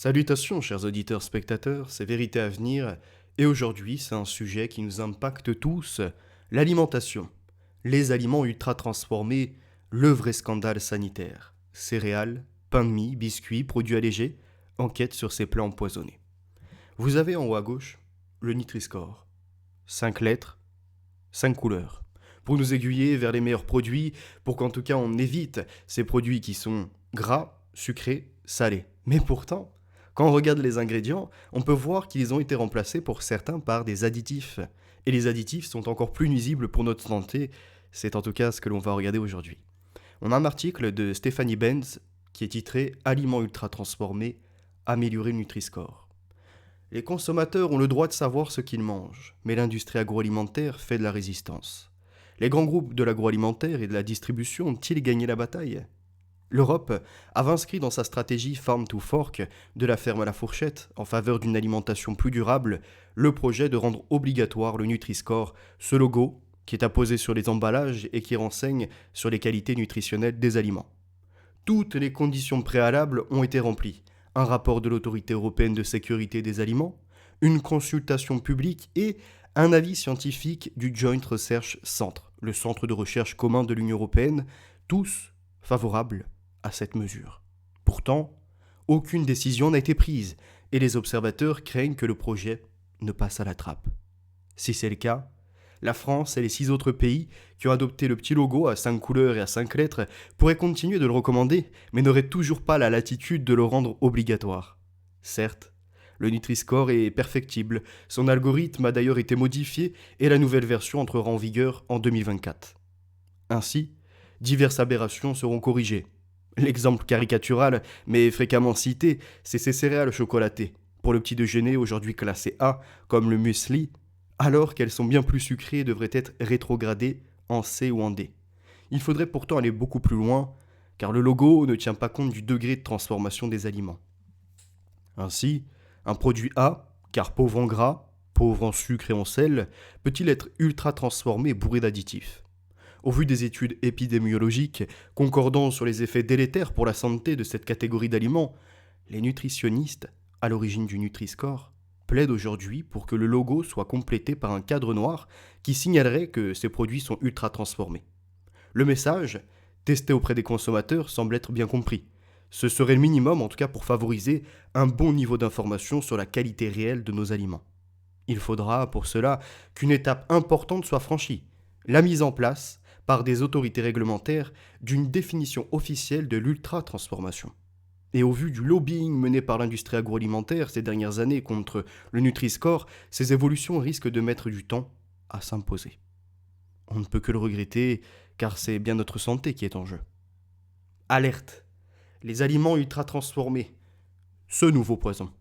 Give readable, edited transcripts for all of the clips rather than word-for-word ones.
Salutations chers auditeurs spectateurs, c'est Vérité à venir, et aujourd'hui c'est un sujet qui nous impacte tous, l'alimentation. Les aliments ultra transformés, le vrai scandale sanitaire. Céréales, pain de mie, biscuits, produits allégés, enquête sur ces plats empoisonnés. Vous avez en haut à gauche le Nutri-Score. 5 lettres, 5 couleurs. Pour nous aiguiller vers les meilleurs produits, pour qu'en tout cas on évite ces produits qui sont gras, sucrés, salés. Mais pourtant, quand on regarde les ingrédients, on peut voir qu'ils ont été remplacés pour certains par des additifs. Et les additifs sont encore plus nuisibles pour notre santé, c'est en tout cas ce que l'on va regarder aujourd'hui. On a un article de Stéphanie Benz qui est titré Aliments ultra transformés, améliorer le Nutri-Score. Les consommateurs ont le droit de savoir ce qu'ils mangent, mais l'industrie agroalimentaire fait de la résistance. Les grands groupes de l'agroalimentaire et de la distribution ont-ils gagné la bataille ? L'Europe avait inscrit dans sa stratégie Farm to Fork, de la ferme à la fourchette, en faveur d'une alimentation plus durable, le projet de rendre obligatoire le Nutri-Score, ce logo qui est apposé sur les emballages et qui renseigne sur les qualités nutritionnelles des aliments. Toutes les conditions préalables ont été remplies. Un rapport de l'Autorité européenne de sécurité des aliments, une consultation publique et un avis scientifique du Joint Research Centre, le centre de recherche commun de l'Union européenne, tous favorables à cette mesure. Pourtant, aucune décision n'a été prise et les observateurs craignent que le projet ne passe à la trappe. Si c'est le cas, la France et les 6 autres pays qui ont adopté le petit logo à 5 couleurs et à 5 lettres pourraient continuer de le recommander, mais n'auraient toujours pas la latitude de le rendre obligatoire. Certes, le Nutri-Score est perfectible, son algorithme a d'ailleurs été modifié et la nouvelle version entrera en vigueur en 2024. Ainsi, diverses aberrations seront corrigées. L'exemple caricatural, mais fréquemment cité, c'est ces céréales chocolatées, pour le petit déjeuner aujourd'hui classé A, comme le muesli, alors qu'elles sont bien plus sucrées et devraient être rétrogradées en C ou en D. Il faudrait pourtant aller beaucoup plus loin, car le logo ne tient pas compte du degré de transformation des aliments. Ainsi, un produit A, car pauvre en gras, pauvre en sucre et en sel, peut-il être ultra transformé et bourré d'additifs ? Au vu des études épidémiologiques concordant sur les effets délétères pour la santé de cette catégorie d'aliments, les nutritionnistes, à l'origine du Nutri-Score, plaident aujourd'hui pour que le logo soit complété par un cadre noir qui signalerait que ces produits sont ultra transformés. Le message, testé auprès des consommateurs, semble être bien compris. Ce serait le minimum, en tout cas pour favoriser un bon niveau d'information sur la qualité réelle de nos aliments. Il faudra, pour cela, qu'une étape importante soit franchie, la mise en place, par des autorités réglementaires, d'une définition officielle de l'ultra-transformation. Et au vu du lobbying mené par l'industrie agroalimentaire ces dernières années contre le Nutri-Score, ces évolutions risquent de mettre du temps à s'imposer. On ne peut que le regretter, car c'est bien notre santé qui est en jeu. Alerte. Les aliments ultra-transformés. Ce nouveau poison.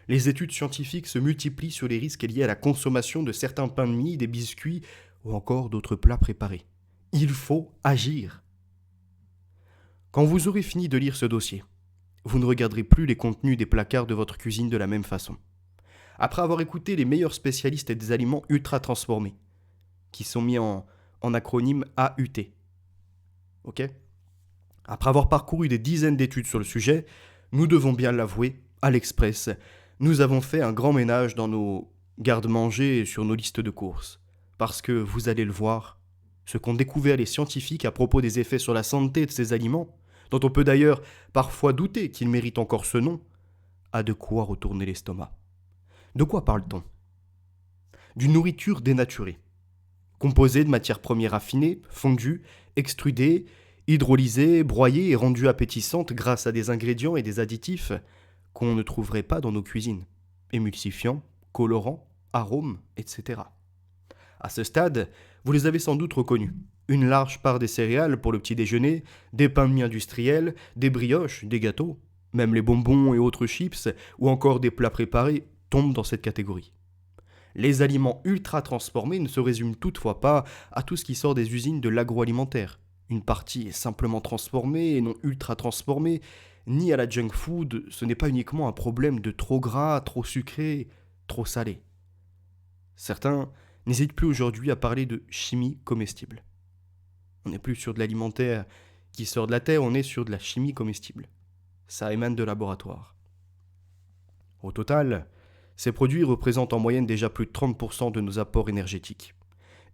Les études scientifiques se multiplient sur les risques liés à la consommation de certains pains de mie, des biscuits ou encore d'autres plats préparés. Il faut agir. Quand vous aurez fini de lire ce dossier, vous ne regarderez plus les contenus des placards de votre cuisine de la même façon. Après avoir écouté les meilleurs spécialistes des aliments ultra transformés, qui sont mis en acronyme AUT, ok ? Après avoir parcouru des dizaines d'études sur le sujet, nous devons bien l'avouer, à l'Express, nous avons fait un grand ménage dans nos garde-manger et sur nos listes de courses. Parce que, vous allez le voir, ce qu'ont découvert les scientifiques à propos des effets sur la santé de ces aliments, dont on peut d'ailleurs parfois douter qu'ils méritent encore ce nom, a de quoi retourner l'estomac. De quoi parle-t-on ? D'une nourriture dénaturée, composée de matières premières raffinées, fondues, extrudées, hydrolysées, broyées et rendues appétissantes grâce à des ingrédients et des additifs qu'on ne trouverait pas dans nos cuisines, émulsifiants, colorants, arômes, etc. À ce stade, vous les avez sans doute reconnus. Une large part des céréales pour le petit déjeuner, des pains de mie industriels, des brioches, des gâteaux, même les bonbons et autres chips, ou encore des plats préparés, tombent dans cette catégorie. Les aliments ultra transformés ne se résument toutefois pas à tout ce qui sort des usines de l'agroalimentaire. Une partie est simplement transformée et non ultra transformée, ni à la junk food, ce n'est pas uniquement un problème de trop gras, trop sucré, trop salé. Certains n'hésitent plus aujourd'hui à parler de chimie comestible. On n'est plus sur de l'alimentaire qui sort de la terre, on est sur de la chimie comestible. Ça émane de laboratoire. Au total, ces produits représentent en moyenne déjà plus de 30% de nos apports énergétiques.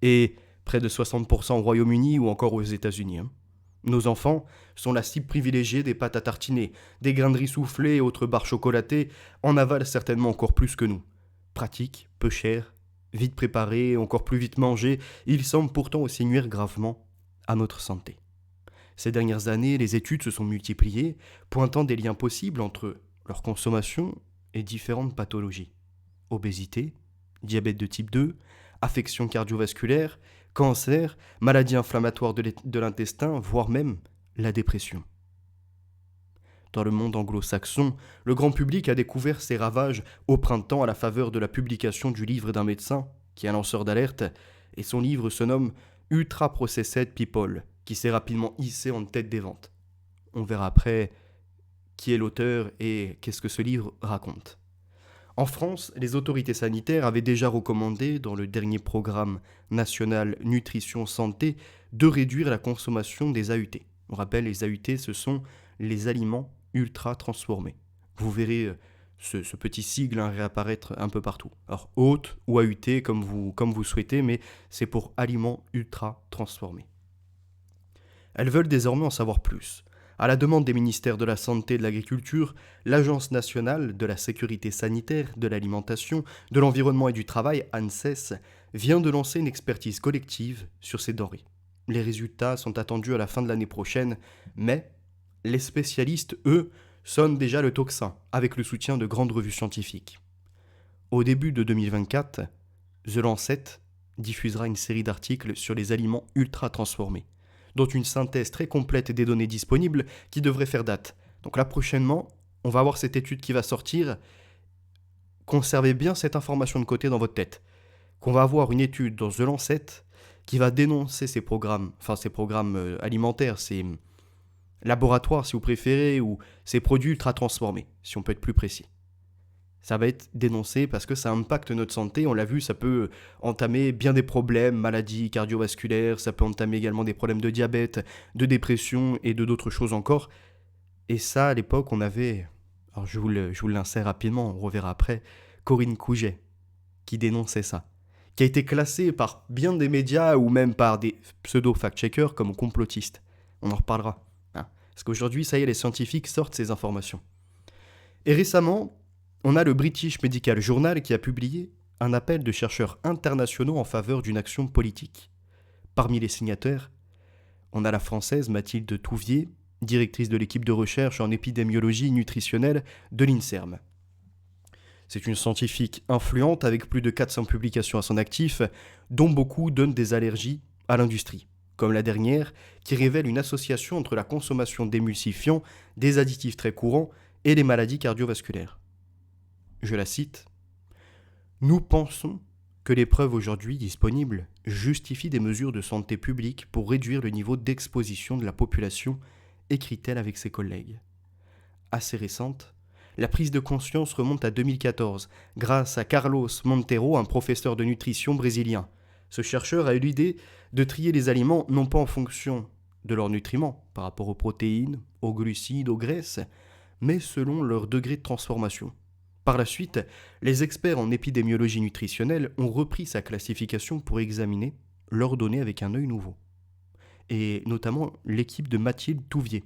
Et près de 60% au Royaume-Uni ou encore aux États-Unis. Nos enfants sont la cible privilégiée des pâtes à tartiner, des grains soufflés et autres barres chocolatées, en avalent certainement encore plus que nous. Pratique, peu cher, vite préparé, encore plus vite mangé, ils semblent pourtant aussi nuire gravement à notre santé. Ces dernières années, les études se sont multipliées, pointant des liens possibles entre leur consommation et différentes pathologies. Obésité, diabète de type 2, affections cardiovasculaires, cancer, maladies inflammatoires de l'intestin, voire même la dépression. Dans le monde anglo-saxon, le grand public a découvert ces ravages au printemps à la faveur de la publication du livre d'un médecin, qui est un lanceur d'alerte, et son livre se nomme Ultra Processed People, qui s'est rapidement hissé en tête des ventes. On verra après qui est l'auteur et qu'est-ce que ce livre raconte. En France, les autorités sanitaires avaient déjà recommandé, dans le dernier programme national Nutrition Santé, de réduire la consommation des AUT. On rappelle, les AUT, ce sont les aliments ultra transformés. Vous verrez ce petit sigle réapparaître un peu partout. Alors, haute ou AUT, comme vous souhaitez, mais c'est pour aliments ultra transformés. Elles veulent désormais en savoir plus. À la demande des ministères de la Santé et de l'Agriculture, l'Agence nationale de la sécurité sanitaire, de l'alimentation, de l'environnement et du travail, ANSES, vient de lancer une expertise collective sur ces denrées. Les résultats sont attendus à la fin de l'année prochaine, mais les spécialistes, eux, sonnent déjà le tocsin, avec le soutien de grandes revues scientifiques. Au début de 2024, The Lancet diffusera une série d'articles sur les aliments ultra transformés, dont une synthèse très complète des données disponibles qui devrait faire date. Donc là, prochainement, on va avoir cette étude qui va sortir. Conservez bien cette information de côté dans votre tête. Qu'on va avoir une étude dans The Lancet qui va dénoncer ces programmes alimentaires, ces laboratoires si vous préférez, ou ces produits ultra transformés, si on peut être plus précis. Ça va être dénoncé parce que ça impacte notre santé. On l'a vu, ça peut entamer bien des problèmes, maladies cardiovasculaires, ça peut entamer également des problèmes de diabète, de dépression et d'autres choses encore. Et ça, à l'époque, on avait, alors je vous l'insère rapidement, on reverra après, Corinne Couget, qui dénonçait ça, qui a été classée par bien des médias ou même par des pseudo-fact-checkers comme complotistes. On en reparlera. Parce qu'aujourd'hui, ça y est, les scientifiques sortent ces informations. Et récemment, on a le British Medical Journal qui a publié un appel de chercheurs internationaux en faveur d'une action politique. Parmi les signataires, on a la française Mathilde Touvier, directrice de l'équipe de recherche en épidémiologie nutritionnelle de l'INSERM. C'est une scientifique influente avec plus de 400 publications à son actif, dont beaucoup donnent des allergies à l'industrie, comme la dernière qui révèle une association entre la consommation d'émulsifiants, des additifs très courants et les maladies cardiovasculaires. Je la cite, « Nous pensons que les preuves aujourd'hui disponibles justifient des mesures de santé publique pour réduire le niveau d'exposition de la population », écrit-elle avec ses collègues. Assez récente, la prise de conscience remonte à 2014, grâce à Carlos Monteiro, un professeur de nutrition brésilien. Ce chercheur a eu l'idée de trier les aliments non pas en fonction de leurs nutriments, par rapport aux protéines, aux glucides, aux graisses, mais selon leur degré de transformation. Par la suite, les experts en épidémiologie nutritionnelle ont repris sa classification pour examiner leurs données avec un œil nouveau. Et notamment l'équipe de Mathilde Touvier,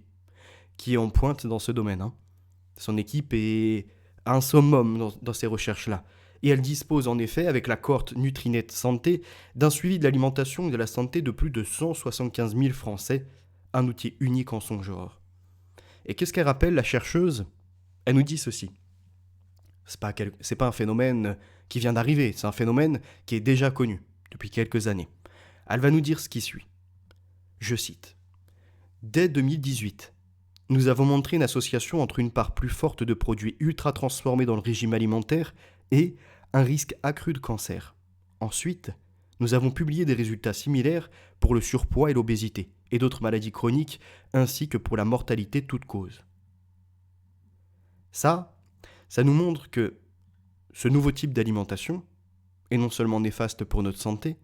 qui est en pointe dans ce domaine. Son équipe est un summum dans ces recherches-là. Et elle dispose en effet, avec la cohorte Nutrinet Santé, d'un suivi de l'alimentation et de la santé de plus de 175 000 Français, un outil unique en son genre. Et qu'est-ce qu'elle rappelle, la chercheuse ? Elle nous dit ceci. C'est pas un phénomène qui vient d'arriver, c'est un phénomène qui est déjà connu depuis quelques années. Elle va nous dire ce qui suit. Je cite. « Dès 2018, nous avons montré une association entre une part plus forte de produits ultra transformés dans le régime alimentaire et un risque accru de cancer. Ensuite, nous avons publié des résultats similaires pour le surpoids et l'obésité et d'autres maladies chroniques, ainsi que pour la mortalité toute cause. » Ça nous montre que ce nouveau type d'alimentation est non seulement néfaste pour notre santé,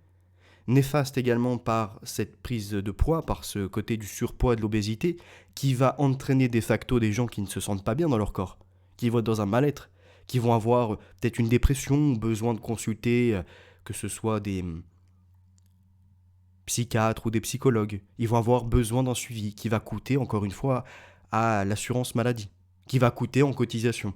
néfaste également par cette prise de poids, par ce côté du surpoids et de l'obésité, qui va entraîner de facto des gens qui ne se sentent pas bien dans leur corps, qui vont être dans un mal-être, qui vont avoir peut-être une dépression, besoin de consulter, que ce soit des psychiatres ou des psychologues. Ils vont avoir besoin d'un suivi qui va coûter, encore une fois, à l'assurance maladie, qui va coûter en cotisation.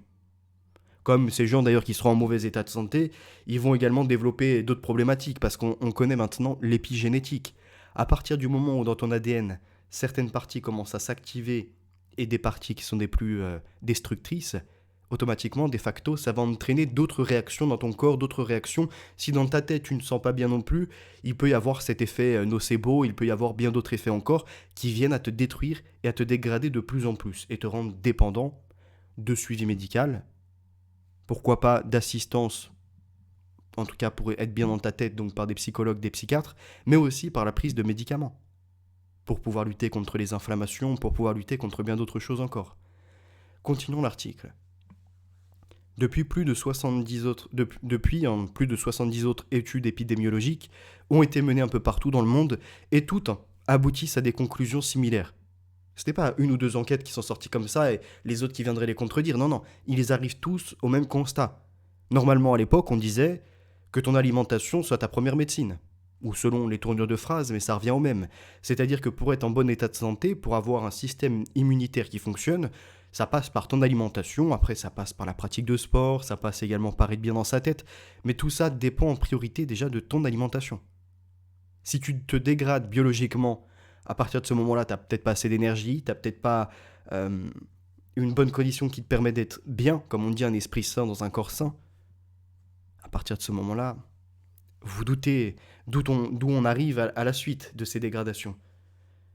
Comme ces gens d'ailleurs qui seront en mauvais état de santé, ils vont également développer d'autres problématiques parce qu'on connaît maintenant l'épigénétique. À partir du moment où dans ton ADN, certaines parties commencent à s'activer et des parties qui sont des plus destructrices, automatiquement, de facto, ça va entraîner d'autres réactions dans ton corps, d'autres réactions. Si dans ta tête, tu ne sens pas bien non plus, il peut y avoir cet effet nocebo, il peut y avoir bien d'autres effets encore qui viennent à te détruire et à te dégrader de plus en plus et te rendre dépendant de suivi médical, pourquoi pas d'assistance, en tout cas pour être bien dans ta tête, donc par des psychologues, des psychiatres, mais aussi par la prise de médicaments, pour pouvoir lutter contre les inflammations, pour pouvoir lutter contre bien d'autres choses encore. Continuons l'article. Depuis plus de 70 autres études épidémiologiques ont été menées un peu partout dans le monde et toutes aboutissent à des conclusions similaires. Ce n'est pas une ou deux enquêtes qui sont sorties comme ça et les autres qui viendraient les contredire. Non, ils arrivent tous au même constat. Normalement, à l'époque, on disait que ton alimentation soit ta première médecine. Ou selon les tournures de phrases, mais ça revient au même. C'est-à-dire que pour être en bon état de santé, pour avoir un système immunitaire qui fonctionne, ça passe par ton alimentation, après ça passe par la pratique de sport, ça passe également par être bien dans sa tête, mais tout ça dépend en priorité déjà de ton alimentation. Si tu te dégrades biologiquement, à partir de ce moment-là, tu n'as peut-être pas assez d'énergie, tu n'as peut-être pas une bonne condition qui te permet d'être bien, comme on dit, un esprit sain dans un corps sain. À partir de ce moment-là, vous doutez d'où on arrive à la suite de ces dégradations.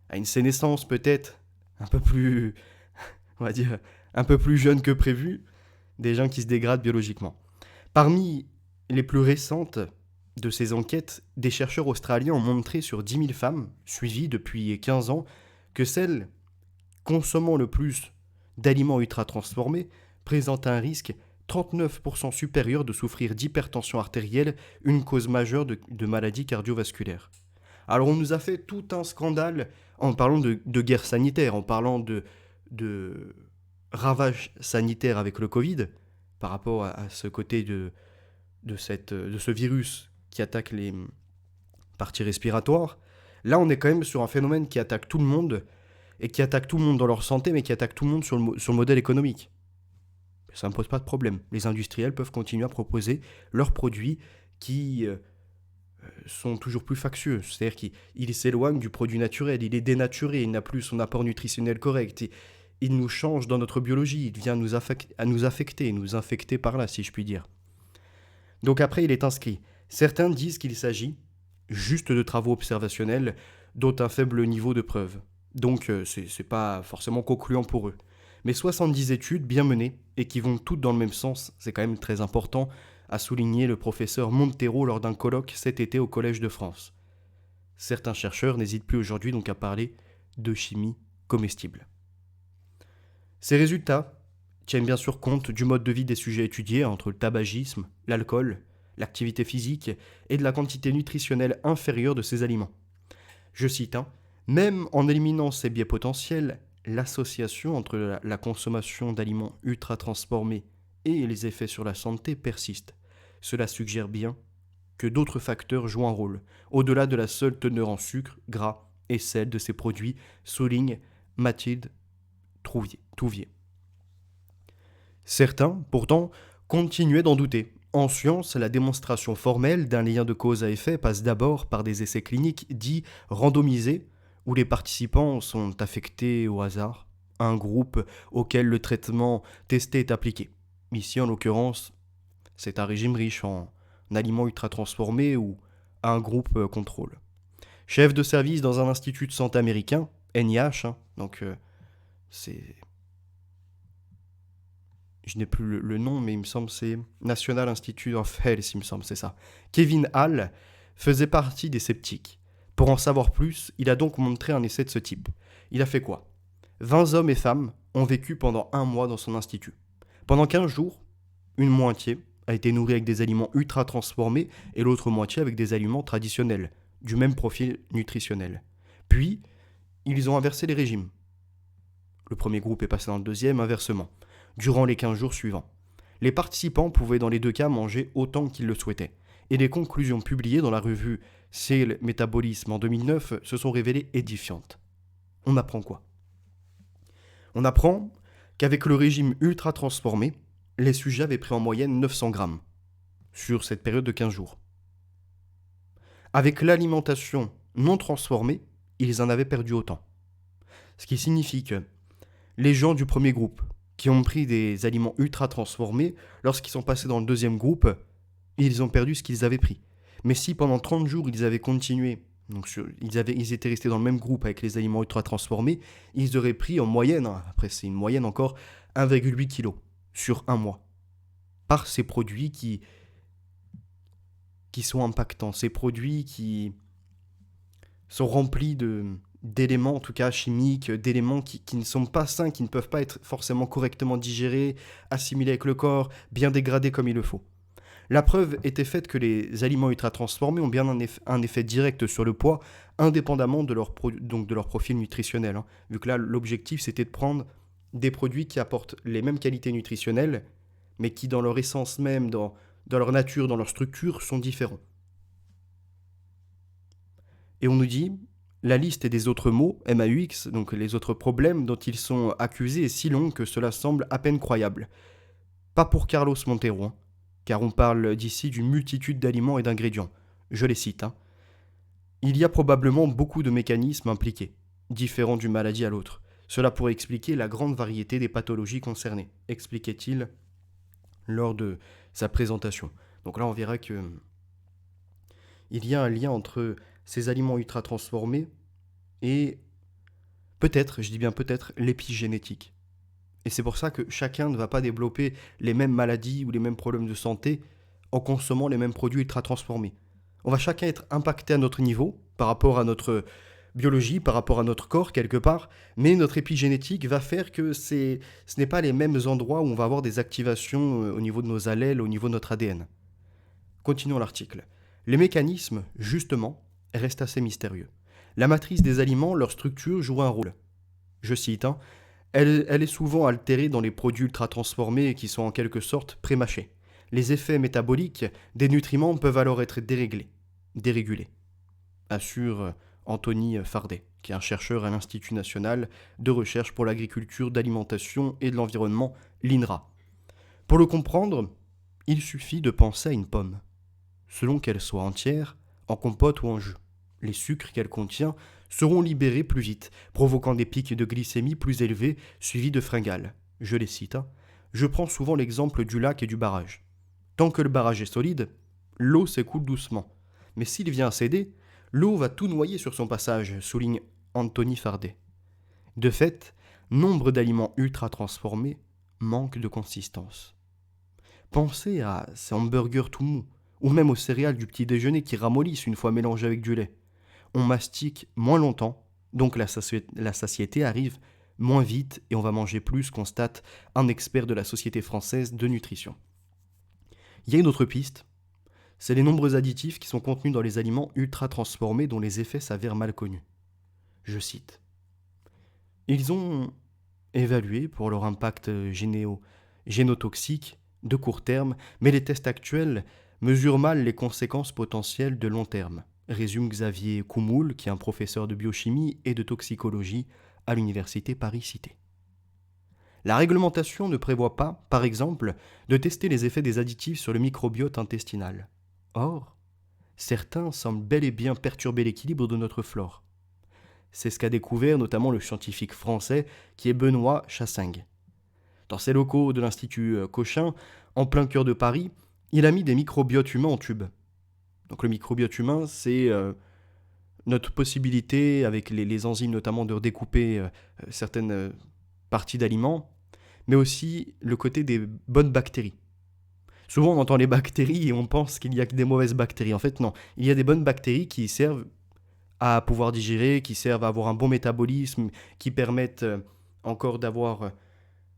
À une sénescence peut-être un peu plus, on va dire, un peu plus jeune que prévu, des gens qui se dégradent biologiquement. Parmi les plus récentes de ces enquêtes, des chercheurs australiens ont montré sur 10 000 femmes suivies depuis 15 ans que celles consommant le plus d'aliments ultra-transformés présentent un risque 39% supérieur de souffrir d'hypertension artérielle, une cause majeure de maladies cardiovasculaires. Alors on nous a fait tout un scandale en parlant de guerre sanitaire, en parlant de ravages sanitaires avec le Covid, par rapport à ce côté de ce virus qui attaque les parties respiratoires. Là, on est quand même sur un phénomène qui attaque tout le monde, et qui attaque tout le monde dans leur santé, mais qui attaque tout le monde sur le modèle économique. Ça ne me pose pas de problème. Les industriels peuvent continuer à proposer leurs produits qui sont toujours plus factieux. C'est-à-dire qu'il s'éloigne du produit naturel, il est dénaturé, il n'a plus son apport nutritionnel correct. Et il nous change dans notre biologie, il vient nous affecter, nous infecter par là, si je puis dire. Donc après, il est inscrit. Certains disent qu'il s'agit juste de travaux observationnels dont un faible niveau de preuve. Donc c'est pas forcément concluant pour eux. Mais 70 études bien menées et qui vont toutes dans le même sens, c'est quand même très important, a souligné le professeur Montero lors d'un colloque cet été au Collège de France. Certains chercheurs n'hésitent plus aujourd'hui donc à parler de chimie comestible. Ces résultats tiennent bien sûr compte du mode de vie des sujets étudiés entre le tabagisme, l'alcool, l'activité physique et de la quantité nutritionnelle inférieure de ces aliments. Je cite, même en éliminant ces biais potentiels, l'association entre la consommation d'aliments ultra-transformés et les effets sur la santé persiste. Cela suggère bien que d'autres facteurs jouent un rôle, au-delà de la seule teneur en sucre, gras et sel de ces produits, souligne Mathilde Touvier. Certains, pourtant, continuaient d'en douter. En science, la démonstration formelle d'un lien de cause à effet passe d'abord par des essais cliniques dits randomisés, où les participants sont affectés au hasard à un groupe auquel le traitement testé est appliqué. Ici, en l'occurrence, c'est un régime riche en aliments ultra-transformés ou un groupe contrôle. Chef de service dans un institut de santé américain, NIH, c'est... Je n'ai plus le nom, mais il me semble que c'est National Institute of Health, il me semble, c'est ça. Kevin Hall faisait partie des sceptiques. Pour en savoir plus, il a donc montré un essai de ce type. Il a fait quoi ? 20 hommes et femmes ont vécu pendant 1 mois dans son institut. Pendant 15 jours, une moitié a été nourrie avec des aliments ultra transformés et l'autre moitié avec des aliments traditionnels, du même profil nutritionnel. Puis, ils ont inversé les régimes. Le premier groupe est passé dans le deuxième, inversement, durant les 15 jours suivants. Les participants pouvaient dans les deux cas manger autant qu'ils le souhaitaient. Et les conclusions publiées dans la revue Cell Métabolisme en 2009 se sont révélées édifiantes. On apprend quoi? On apprend qu'avec le régime ultra transformé, les sujets avaient pris en moyenne 900 grammes sur cette période de 15 jours. Avec l'alimentation non transformée, ils en avaient perdu autant. Ce qui signifie que les gens du premier groupe qui ont pris des aliments ultra transformés, lorsqu'ils sont passés dans le deuxième groupe, ils ont perdu ce qu'ils avaient pris. Mais si pendant 30 jours ils avaient continué, ils étaient restés dans le même groupe avec les aliments ultra transformés, ils auraient pris en moyenne, après c'est une moyenne encore, 1,8 kg sur un mois. Par ces produits qui sont impactants, ces produits qui sont remplis d'éléments, en tout cas chimiques, d'éléments qui ne sont pas sains, qui ne peuvent pas être forcément correctement digérés, assimilés avec le corps, bien dégradés comme il le faut. La preuve était faite que les aliments ultra-transformés ont bien un effet direct sur le poids, indépendamment de leur profil nutritionnel. Vu que là, l'objectif, c'était de prendre des produits qui apportent les mêmes qualités nutritionnelles, mais qui, dans leur essence même, dans leur nature, dans leur structure, sont différents. Et on nous dit, la liste des autres mots, MAUX, donc les autres problèmes dont ils sont accusés, est si longue que cela semble à peine croyable. Pas pour Carlos Montero, car on parle d'ici d'une multitude d'aliments et d'ingrédients. Je les cite. Il y a probablement beaucoup de mécanismes impliqués, différents d'une maladie à l'autre. Cela pourrait expliquer la grande variété des pathologies concernées, expliquait-il lors de sa présentation. Donc là, on verra que il y a un lien entre ces aliments ultra transformés et peut-être, je dis bien peut-être, l'épigénétique. Et c'est pour ça que chacun ne va pas développer les mêmes maladies ou les mêmes problèmes de santé en consommant les mêmes produits ultra transformés. On va chacun être impacté à notre niveau, par rapport à notre biologie, par rapport à notre corps quelque part, mais notre épigénétique va faire que ce n'est pas les mêmes endroits où on va avoir des activations au niveau de nos allèles, au niveau de notre ADN. Continuons l'article. Les mécanismes, justement, restent assez mystérieux. La matrice des aliments, leur structure joue un rôle. Je cite, Elle est souvent altérée dans les produits ultra-transformés qui sont en quelque sorte pré-mâchés. Les effets métaboliques des nutriments peuvent alors être dérégulés, assure Anthony Fardet, qui est un chercheur à l'Institut national de recherche pour l'agriculture, d'alimentation et de l'environnement, l'INRA. Pour le comprendre, il suffit de penser à une pomme. Selon qu'elle soit entière, en compote ou en jus, les sucres qu'elle contient seront libérés plus vite, provoquant des pics de glycémie plus élevés, suivis de fringales. Je les cite. Je prends souvent l'exemple du lac et du barrage. Tant que le barrage est solide, l'eau s'écoule doucement. Mais s'il vient à céder, l'eau va tout noyer sur son passage, souligne Anthony Fardet. De fait, nombre d'aliments ultra transformés manquent de consistance. Pensez à ces hamburgers tout mous, ou même aux céréales du petit déjeuner qui ramollissent une fois mélangées avec du lait. On mastique moins longtemps, donc la satiété arrive moins vite et on va manger plus, constate un expert de la Société française de nutrition. Il y a une autre piste, c'est les nombreux additifs qui sont contenus dans les aliments ultra transformés dont les effets s'avèrent mal connus. Je cite. Ils ont évalué pour leur impact génotoxique de court terme, mais les tests actuels mesurent mal les conséquences potentielles de long terme, résume Xavier Coumoul, qui est un professeur de biochimie et de toxicologie à l'université Paris-Cité. La réglementation ne prévoit pas, par exemple, de tester les effets des additifs sur le microbiote intestinal. Or, certains semblent bel et bien perturber l'équilibre de notre flore. C'est ce qu'a découvert notamment le scientifique français qui est Benoît Chassingue. Dans ses locaux de l'Institut Cochin, en plein cœur de Paris, il a mis des microbiotes humains en tube. Donc le microbiote humain, c'est notre possibilité, avec les enzymes notamment, de redécouper certaines parties d'aliments, mais aussi le côté des bonnes bactéries. Souvent on entend les bactéries et on pense qu'il n'y a que des mauvaises bactéries. En fait non, il y a des bonnes bactéries qui servent à pouvoir digérer, qui servent à avoir un bon métabolisme, qui permettent encore d'avoir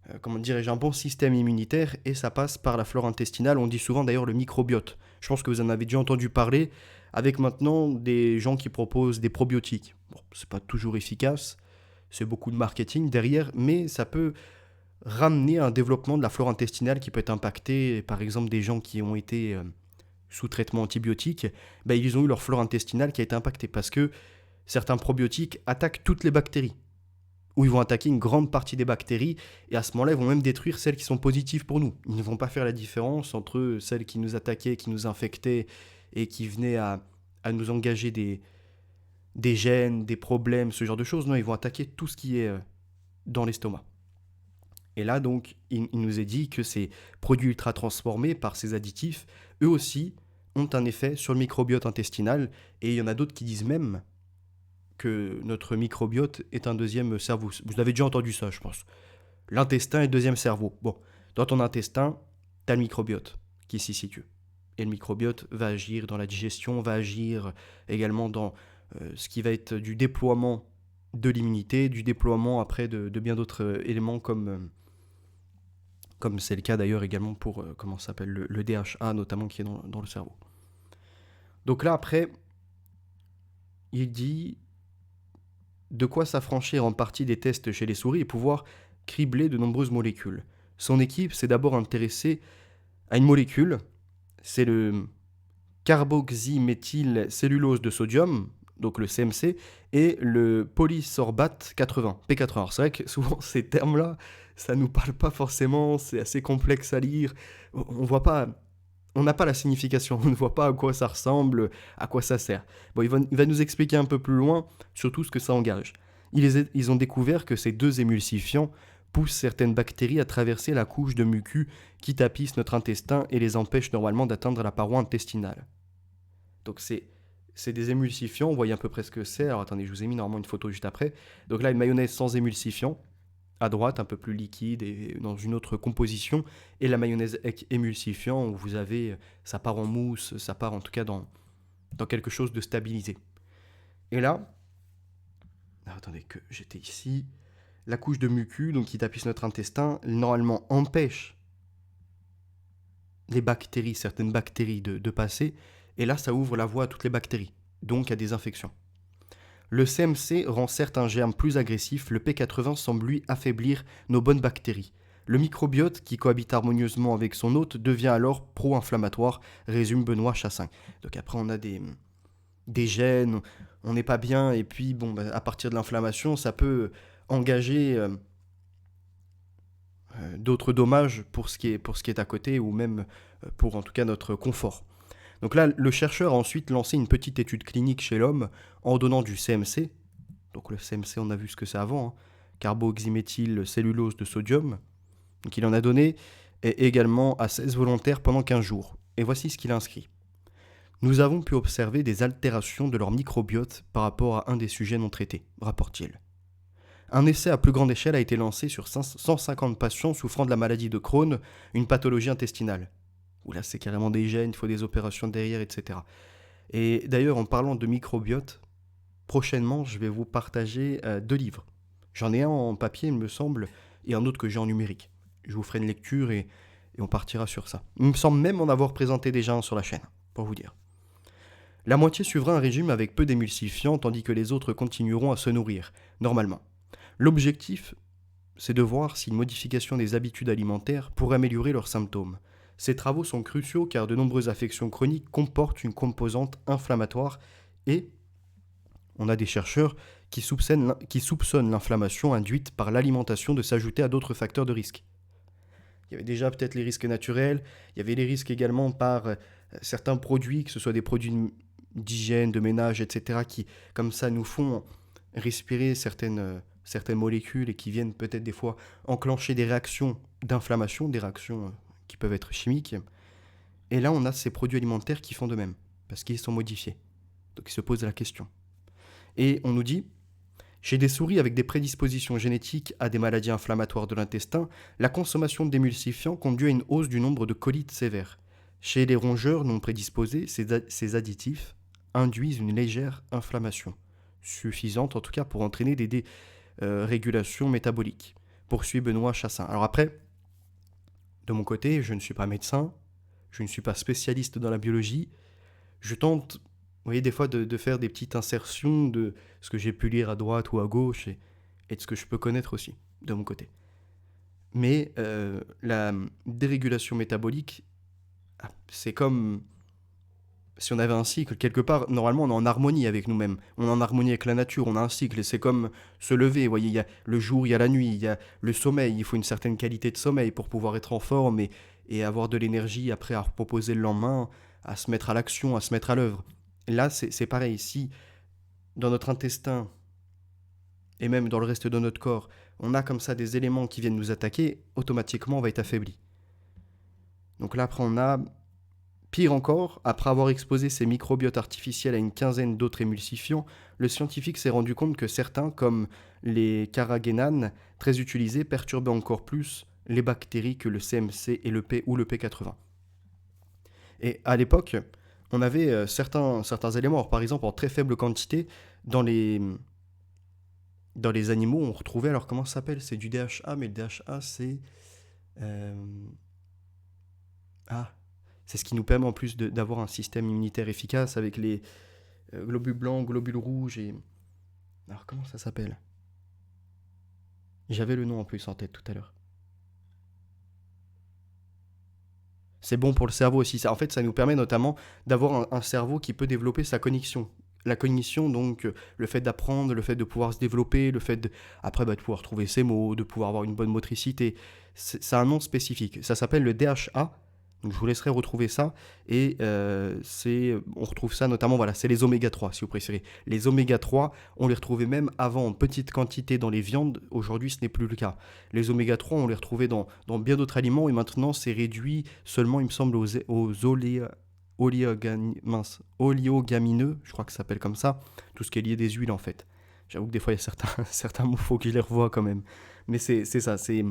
un bon système immunitaire, et ça passe par la flore intestinale. On dit souvent d'ailleurs le microbiote. Je pense que vous en avez déjà entendu parler, avec maintenant des gens qui proposent des probiotiques. Bon, c'est pas toujours efficace, c'est beaucoup de marketing derrière, mais ça peut ramener un développement de la flore intestinale qui peut être impacté, par exemple des gens qui ont été sous traitement antibiotique, ils ont eu leur flore intestinale qui a été impactée parce que certains probiotiques attaquent toutes les bactéries, ou ils vont attaquer une grande partie des bactéries, et à ce moment-là, ils vont même détruire celles qui sont positives pour nous. Ils ne vont pas faire la différence entre celles qui nous attaquaient, qui nous infectaient, et qui venaient à nous engager des gènes, des problèmes, ce genre de choses. Non, ils vont attaquer tout ce qui est dans l'estomac. Et là, donc, il nous est dit que ces produits ultra transformés par ces additifs, eux aussi, ont un effet sur le microbiote intestinal. Et il y en a d'autres qui disent même que notre microbiote est un deuxième cerveau. Vous avez déjà entendu ça, je pense. L'intestin est le deuxième cerveau. Bon, dans ton intestin, tu as le microbiote qui s'y situe. Et le microbiote va agir dans la digestion, va agir également dans ce qui va être du déploiement de l'immunité, du déploiement après de bien d'autres éléments comme c'est le cas d'ailleurs également pour, comment ça s'appelle, le DHA notamment qui est dans le cerveau. Donc là après, il dit de quoi s'affranchir en partie des tests chez les souris et pouvoir cribler de nombreuses molécules. Son équipe s'est d'abord intéressée à une molécule, c'est le carboxyméthylcellulose de sodium, donc le CMC, et le polysorbate 80, P80. Alors c'est vrai que souvent ces termes-là, ça ne nous parle pas forcément, c'est assez complexe à lire, on n'a pas la signification, on ne voit pas à quoi ça ressemble, à quoi ça sert. Bon, il va nous expliquer un peu plus loin, surtout ce que ça engage. Ils ont découvert que ces deux émulsifiants poussent certaines bactéries à traverser la couche de mucus qui tapisse notre intestin et les empêchent normalement d'atteindre la paroi intestinale. Donc c'est des émulsifiants, vous voyez à peu près ce que c'est. Alors attendez, je vous ai mis normalement une photo juste après. Donc là, une mayonnaise sans émulsifiant, à droite, un peu plus liquide et dans une autre composition. Et la mayonnaise avec émulsifiant, où vous avez, ça part en mousse, ça part en tout cas dans quelque chose de stabilisé. Et là, attendez que j'étais ici, la couche de mucus, donc qui tapisse notre intestin, normalement empêche les bactéries, certaines bactéries de passer. Et là, ça ouvre la voie à toutes les bactéries, donc à des infections. Le CMC rend certains germes plus agressifs, le P80 semble lui affaiblir nos bonnes bactéries. Le microbiote, qui cohabite harmonieusement avec son hôte, devient alors pro-inflammatoire, résume Benoît Chassin. Donc après, on a des gènes, on n'est pas bien, et puis bon, à partir de l'inflammation, ça peut engager d'autres dommages pour ce qui est à côté, ou même pour en tout cas notre confort. Donc là, le chercheur a ensuite lancé une petite étude clinique chez l'homme en donnant du CMC. Donc le CMC, on a vu ce que c'est avant, carboxyméthylcellulose de sodium. Donc il en a donné également à 16 volontaires pendant 15 jours. Et voici ce qu'il a inscrit. Nous avons pu observer des altérations de leur microbiote par rapport à un des sujets non traités, rapporte-t-il. Un essai à plus grande échelle a été lancé sur 150 patients souffrant de la maladie de Crohn, une pathologie intestinale. Où là, c'est carrément des gènes, il faut des opérations derrière, etc. Et d'ailleurs, en parlant de microbiote, prochainement, je vais vous partager 2 livres. J'en ai un en papier, il me semble, et un autre que j'ai en numérique. Je vous ferai une lecture et on partira sur ça. Il me semble même en avoir présenté déjà un sur la chaîne, pour vous dire. La moitié suivra un régime avec peu d'émulsifiants, tandis que les autres continueront à se nourrir, normalement. L'objectif, c'est de voir si une modification des habitudes alimentaires pourrait améliorer leurs symptômes. Ces travaux sont cruciaux car de nombreuses affections chroniques comportent une composante inflammatoire et on a des chercheurs qui soupçonnent l'inflammation induite par l'alimentation de s'ajouter à d'autres facteurs de risque. Il y avait déjà peut-être les risques naturels, il y avait les risques également par certains produits, que ce soit des produits d'hygiène, de ménage, etc., qui, comme ça, nous font respirer certaines molécules et qui viennent peut-être des fois enclencher des réactions d'inflammation, des réactions qui peuvent être chimiques. Et là, on a ces produits alimentaires qui font de même, parce qu'ils sont modifiés. Donc, ils se posent la question. Et on nous dit, chez des souris avec des prédispositions génétiques à des maladies inflammatoires de l'intestin, la consommation d'émulsifiants conduit à une hausse du nombre de colites sévères. Chez les rongeurs non prédisposés, ces additifs induisent une légère inflammation, suffisante en tout cas pour entraîner des dérégulations métaboliques, poursuit Benoît Chassin. Alors après, de mon côté, je ne suis pas médecin, je ne suis pas spécialiste dans la biologie, je tente, vous voyez, des fois de faire des petites insertions de ce que j'ai pu lire à droite ou à gauche et de ce que je peux connaître aussi, de mon côté. Mais la dérégulation métabolique, c'est comme si on avait un cycle, quelque part, normalement on est en harmonie avec nous-mêmes, on est en harmonie avec la nature, on a un cycle, et c'est comme se lever, vous voyez, il y a le jour, il y a la nuit, il y a le sommeil, il faut une certaine qualité de sommeil pour pouvoir être en forme et avoir de l'énergie après à reproposer le lendemain, à se mettre à l'action, à se mettre à l'œuvre. Là, c'est pareil, si dans notre intestin, et même dans le reste de notre corps, on a comme ça des éléments qui viennent nous attaquer, automatiquement on va être affaibli. Donc là, après, on a pire encore, après avoir exposé ces microbiotes artificiels à une quinzaine d'autres émulsifiants, le scientifique s'est rendu compte que certains, comme les carragénanes, très utilisés, perturbaient encore plus les bactéries que le CMC et le P ou le P80. Et à l'époque, on avait certains éléments, alors, par exemple en très faible quantité, dans les, dans les animaux, on retrouvait, alors comment ça s'appelle? C'est du DHA, mais le DHA c'est... euh, ah, c'est ce qui nous permet en plus d'avoir un système immunitaire efficace avec les globules blancs, globules rouges et... Alors comment ça s'appelle? J'avais le nom en plus en tête tout à l'heure. C'est bon pour le cerveau aussi. En fait, ça nous permet notamment d'avoir un cerveau qui peut développer sa cognition. La cognition, donc, le fait d'apprendre, le fait de pouvoir se développer, le fait après de pouvoir trouver ses mots, de pouvoir avoir une bonne motricité. Ça a un nom spécifique. Ça s'appelle le DHA. Donc, je vous laisserai retrouver ça. Et on retrouve ça notamment, voilà, c'est les oméga 3, si vous préférez. Les oméga 3, on les retrouvait même avant en petite quantité dans les viandes. Aujourd'hui, ce n'est plus le cas. Les oméga 3, on les retrouvait dans bien d'autres aliments. Et maintenant, c'est réduit seulement, il me semble, oleogamineux, je crois que ça s'appelle comme ça. Tout ce qui est lié des huiles, en fait. J'avoue que des fois, il y a certains mots, il faut que je les revoie quand même. Mais c'est ça, c'est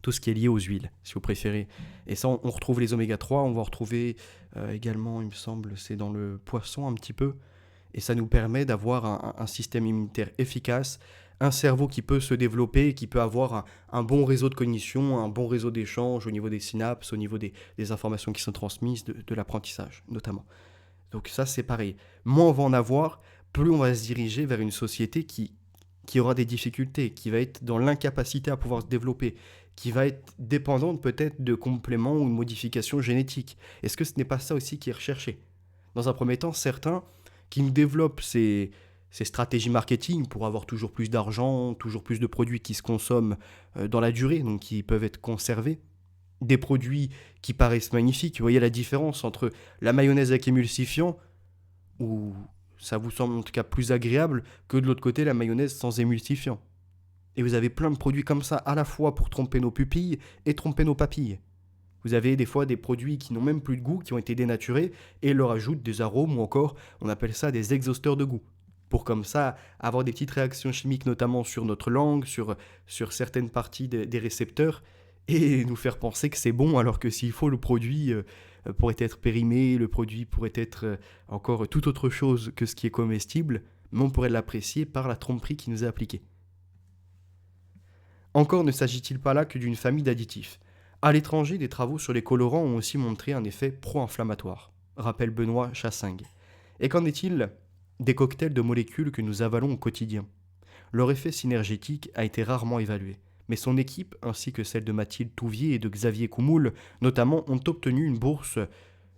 tout ce qui est lié aux huiles, si vous préférez. Et ça, on retrouve les oméga 3, on va retrouver également, il me semble, c'est dans le poisson un petit peu. Et ça nous permet d'avoir un système immunitaire efficace, un cerveau qui peut se développer, qui peut avoir un bon réseau de cognition, un bon réseau d'échange au niveau des synapses, au niveau des informations qui sont transmises, de l'apprentissage notamment. Donc ça, c'est pareil. Moins on va en avoir, plus on va se diriger vers une société qui aura des difficultés, qui va être dans l'incapacité à pouvoir se développer, qui va être dépendante peut-être de compléments ou de modifications génétiques. Est-ce que ce n'est pas ça aussi qui est recherché? Dans un premier temps, certains qui nous développent ces stratégies marketing pour avoir toujours plus d'argent, toujours plus de produits qui se consomment dans la durée, donc qui peuvent être conservés, des produits qui paraissent magnifiques. Vous voyez la différence entre la mayonnaise avec émulsifiant, où ça vous semble en tout cas plus agréable, que de l'autre côté la mayonnaise sans émulsifiant. Et vous avez plein de produits comme ça, à la fois pour tromper nos pupilles et tromper nos papilles. Vous avez des fois des produits qui n'ont même plus de goût, qui ont été dénaturés, et leur ajoutent des arômes, ou encore, on appelle ça des exhausteurs de goût. Pour comme ça, avoir des petites réactions chimiques, notamment sur notre langue, sur certaines parties des récepteurs, et nous faire penser que c'est bon, alors que s'il faut, le produit pourrait être périmé, le produit pourrait être encore tout autre chose que ce qui est comestible, mais on pourrait l'apprécier par la tromperie qui nous est appliquée. Encore ne s'agit-il pas là que d'une famille d'additifs. À l'étranger, des travaux sur les colorants ont aussi montré un effet pro-inflammatoire, rappelle Benoît Chassingue. Et qu'en est-il des cocktails de molécules que nous avalons au quotidien? Leur effet synergétique a été rarement évalué, mais son équipe, ainsi que celle de Mathilde Touvier et de Xavier Coumoul, notamment, ont obtenu une bourse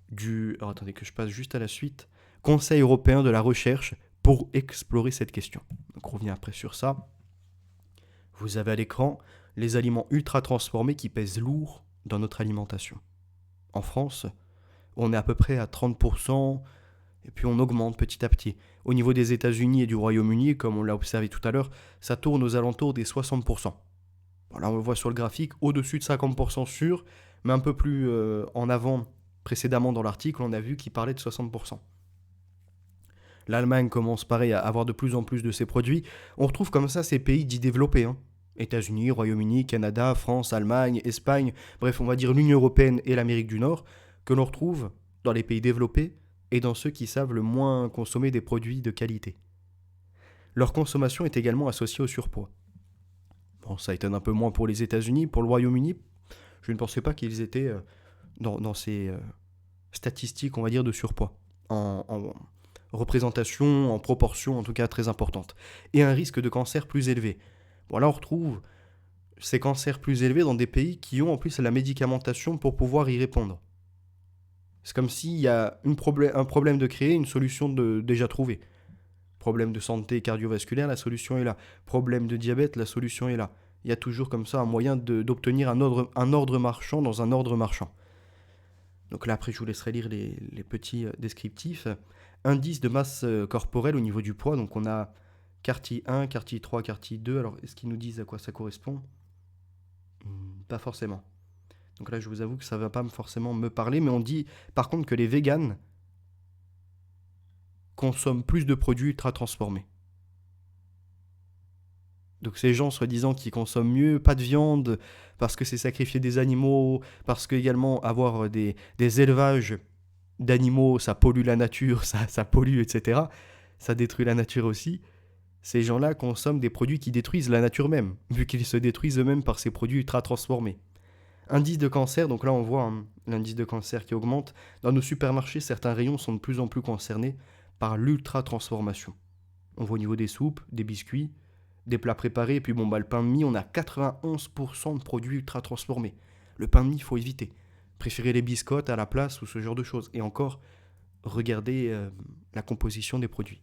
du... Alors attendez que je passe juste à la suite. Conseil européen de la recherche pour explorer cette question. Donc on revient après sur ça. Vous avez à l'écran les aliments ultra transformés qui pèsent lourd dans notre alimentation. En France, on est à peu près à 30%, et puis on augmente petit à petit. Au niveau des États-Unis et du Royaume-Uni, comme on l'a observé tout à l'heure, ça tourne aux alentours des 60%. Bon, là, on le voit sur le graphique, au-dessus de 50% sûr, mais un peu plus en avant, précédemment dans l'article, on a vu qu'il parlait de 60%. L'Allemagne commence pareil à avoir de plus en plus de ces produits. On retrouve comme ça ces pays dits développés. États-Unis, Royaume-Uni, Canada, France, Allemagne, Espagne, bref, on va dire l'Union européenne et l'Amérique du Nord, que l'on retrouve dans les pays développés et dans ceux qui savent le moins consommer des produits de qualité. Leur consommation est également associée au surpoids. Bon, ça étonne un peu moins pour les États-Unis. Pour le Royaume-Uni, je ne pensais pas qu'ils étaient dans ces statistiques, on va dire, de surpoids. En représentation, en proportion en tout cas très importante. Et un risque de cancer plus élevé. Bon, là on retrouve ces cancers plus élevés dans des pays qui ont en plus la médicamentation pour pouvoir y répondre. C'est comme s'il y a un problème de créer, une solution déjà trouvée. Problème de santé cardiovasculaire, la solution est là. Problème de diabète, la solution est là. Il y a toujours comme ça un moyen d'obtenir un ordre marchand dans un ordre marchand. Donc là, après, je vous laisserai lire les petits descriptifs. Indice de masse corporelle au niveau du poids. Donc on a quartile 1, quartile 3, quartile 2. Alors, est-ce qu'ils nous disent à quoi ça correspond ? Pas forcément. Donc là, je vous avoue que ça ne va pas forcément me parler. Mais on dit, par contre, que les véganes consomment plus de produits ultra transformés. Donc ces gens soi-disant qui consomment mieux, pas de viande, parce que c'est sacrifier des animaux, parce que également avoir des élevages d'animaux, ça pollue la nature, ça pollue, etc. Ça détruit la nature aussi. Ces gens-là consomment des produits qui détruisent la nature même, vu qu'ils se détruisent eux-mêmes par ces produits ultra transformés. Indice de cancer, donc là on voit l'indice de cancer qui augmente. Dans nos supermarchés, certains rayons sont de plus en plus concernés par l'ultra transformation. On voit au niveau des soupes, des biscuits, des plats préparés, et puis le pain de mie, on a 91% de produits ultra transformés. Le pain de mie, il faut éviter. Préférez les biscottes à la place ou ce genre de choses. Et encore, regardez la composition des produits.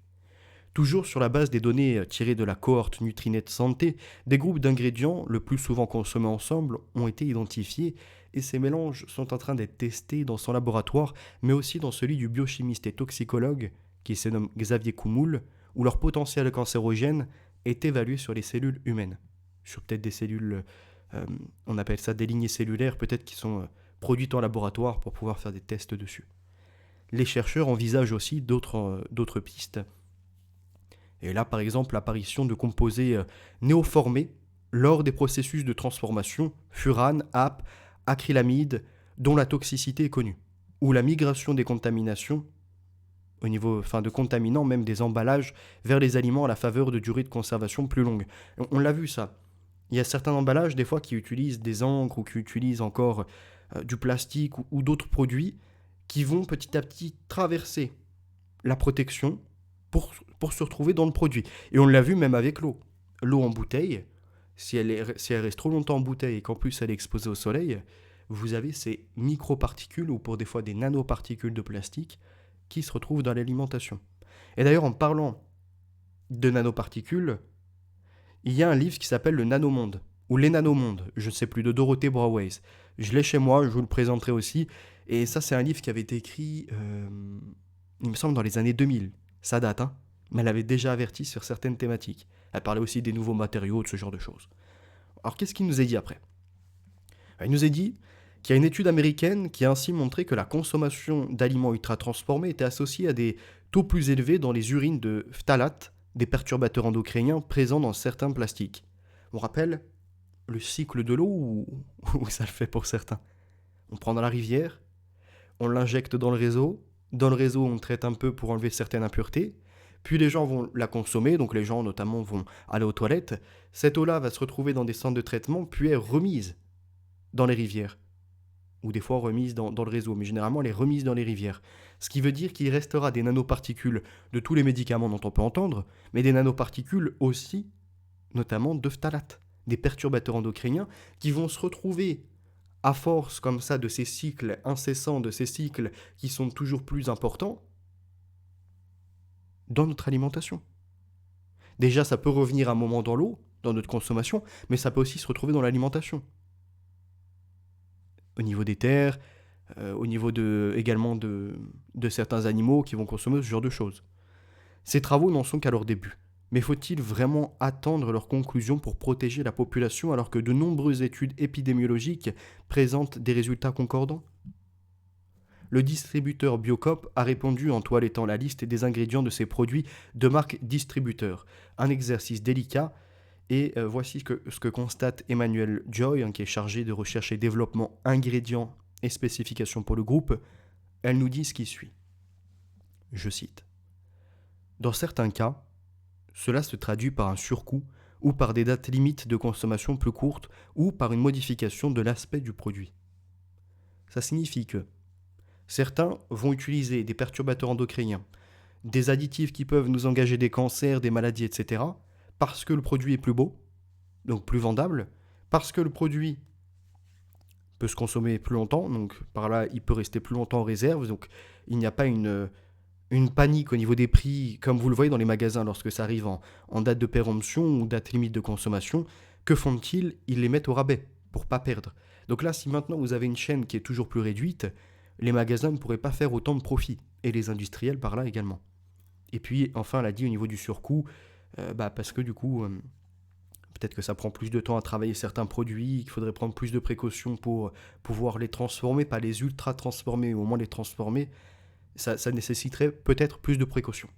Toujours sur la base des données tirées de la cohorte Nutrinet Santé, des groupes d'ingrédients, le plus souvent consommés ensemble, ont été identifiés et ces mélanges sont en train d'être testés dans son laboratoire, mais aussi dans celui du biochimiste et toxicologue, qui se nomme Xavier Coumoul, où leur potentiel cancérogène est évalué sur les cellules humaines. Sur peut-être des cellules, on appelle ça des lignées cellulaires, peut-être qui sont produites en laboratoire pour pouvoir faire des tests dessus. Les chercheurs envisagent aussi d'autres pistes. Et là, par exemple, l'apparition de composés néoformés lors des processus de transformation, furane, AP, acrylamide, dont la toxicité est connue, ou la migration des contaminations, au niveau de contaminants, même des emballages, vers les aliments à la faveur de durées de conservation plus longues. On l'a vu ça. Il y a certains emballages, des fois, qui utilisent des encres ou qui utilisent encore du plastique ou d'autres produits qui vont petit à petit traverser la protection pour se retrouver dans le produit. Et on l'a vu même avec l'eau. L'eau en bouteille, si elle reste trop longtemps en bouteille et qu'en plus elle est exposée au soleil, vous avez ces microparticules ou pour des fois des nanoparticules de plastique qui se retrouvent dans l'alimentation. Et d'ailleurs, en parlant de nanoparticules, il y a un livre qui s'appelle Le Nanomonde, ou Les Nanomondes, je ne sais plus, de Dorothée Brauweiss. Je l'ai chez moi, je vous le présenterai aussi. Et ça, c'est un livre qui avait été écrit, il me semble, dans les années 2000. Ça date, hein, mais elle avait déjà averti sur certaines thématiques. Elle parlait aussi des nouveaux matériaux, de ce genre de choses. Alors, qu'est-ce qu'il nous a dit après ? Il nous a dit qu'il y a une étude américaine qui a ainsi montré que la consommation d'aliments ultra-transformés était associée à des taux plus élevés dans les urines de phtalates, des perturbateurs endocriniens présents dans certains plastiques. On rappelle le cycle de l'eau ou ça le fait pour certains. On prend dans la rivière, on l'injecte dans le réseau on traite un peu pour enlever certaines impuretés, puis les gens vont la consommer, donc les gens notamment vont aller aux toilettes, cette eau-là va se retrouver dans des centres de traitement, puis est remise dans les rivières, ou des fois remise dans le réseau, mais généralement elle est remise dans les rivières. Ce qui veut dire qu'il restera des nanoparticules de tous les médicaments dont on peut entendre, mais des nanoparticules aussi, notamment de phtalates, des perturbateurs endocriniens, qui vont se retrouver à force comme ça de ces cycles incessants, de ces cycles qui sont toujours plus importants, dans notre alimentation. Déjà, ça peut revenir un moment dans l'eau, dans notre consommation, mais ça peut aussi se retrouver dans l'alimentation. Au niveau des terres, au niveau également de certains animaux qui vont consommer ce genre de choses. Ces travaux n'en sont qu'à leur début. Mais faut-il vraiment attendre leurs conclusions pour protéger la population alors que de nombreuses études épidémiologiques présentent des résultats concordants ? Le distributeur Biocop a répondu en toilettant la liste des ingrédients de ses produits de marque distributeur. Un exercice délicat et voici ce que constate Emmanuel Joy, qui est chargé de recherche et développement ingrédients et spécifications pour le groupe. Elle nous dit ce qui suit. Je cite. Dans certains cas, cela se traduit par un surcoût ou par des dates limites de consommation plus courtes ou par une modification de l'aspect du produit. Ça signifie que certains vont utiliser des perturbateurs endocriniens, des additifs qui peuvent nous engager des cancers, des maladies, etc., parce que le produit est plus beau, donc plus vendable, Parce que le produit peut se consommer plus longtemps, donc par là, il peut rester plus longtemps en réserve, donc il n'y a pas une panique au niveau des prix, comme vous le voyez dans les magasins lorsque ça arrive en date de péremption ou date limite de consommation. Que font-ils? Ils les mettent au rabais pour pas perdre. Donc là, si maintenant vous avez une chaîne qui est toujours plus réduite, les magasins ne pourraient pas faire autant de profit, et les industriels par là également. Et puis, enfin, elle a dit au niveau du surcoût, parce que du coup, peut-être que ça prend plus de temps à travailler certains produits, qu'il faudrait prendre plus de précautions pour pouvoir les transformer, pas les ultra transformer, au moins les transformer, ça nécessiterait peut-être plus de précautions.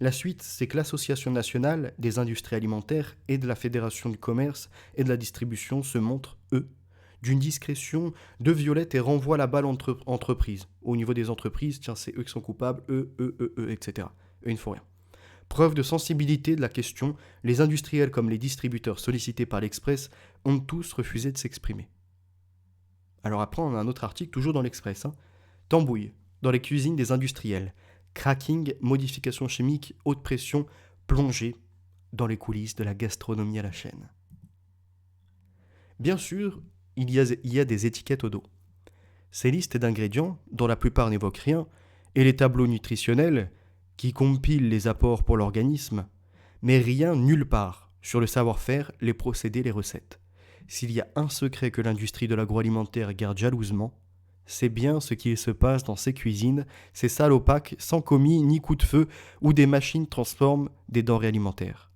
La suite, c'est que l'Association nationale des industries alimentaires et de la Fédération du commerce et de la distribution se montrent, eux, d'une discrétion de violette et renvoient la balle entre entreprises. Au niveau des entreprises, tiens, c'est eux qui sont coupables, etc. Eux, ils ne font rien. Preuve de sensibilité de la question, les industriels comme les distributeurs sollicités par l'Express ont tous refusé de s'exprimer. Alors après, on a un autre article, toujours dans l'Express. Tambouille, dans les cuisines des industriels. Cracking, modification chimique, haute pression, plongée dans les coulisses de la gastronomie à la chaîne. Bien sûr, il y a des étiquettes au dos. Ces listes d'ingrédients, dont la plupart n'évoquent rien, et les tableaux nutritionnels, qui compilent les apports pour l'organisme, mais rien nulle part sur le savoir-faire, les procédés, les recettes. S'il y a un secret que l'industrie de l'agroalimentaire garde jalousement, c'est bien ce qu'il se passe dans ces cuisines, ces salles opaques, sans commis ni coup de feu, où des machines transforment des denrées alimentaires.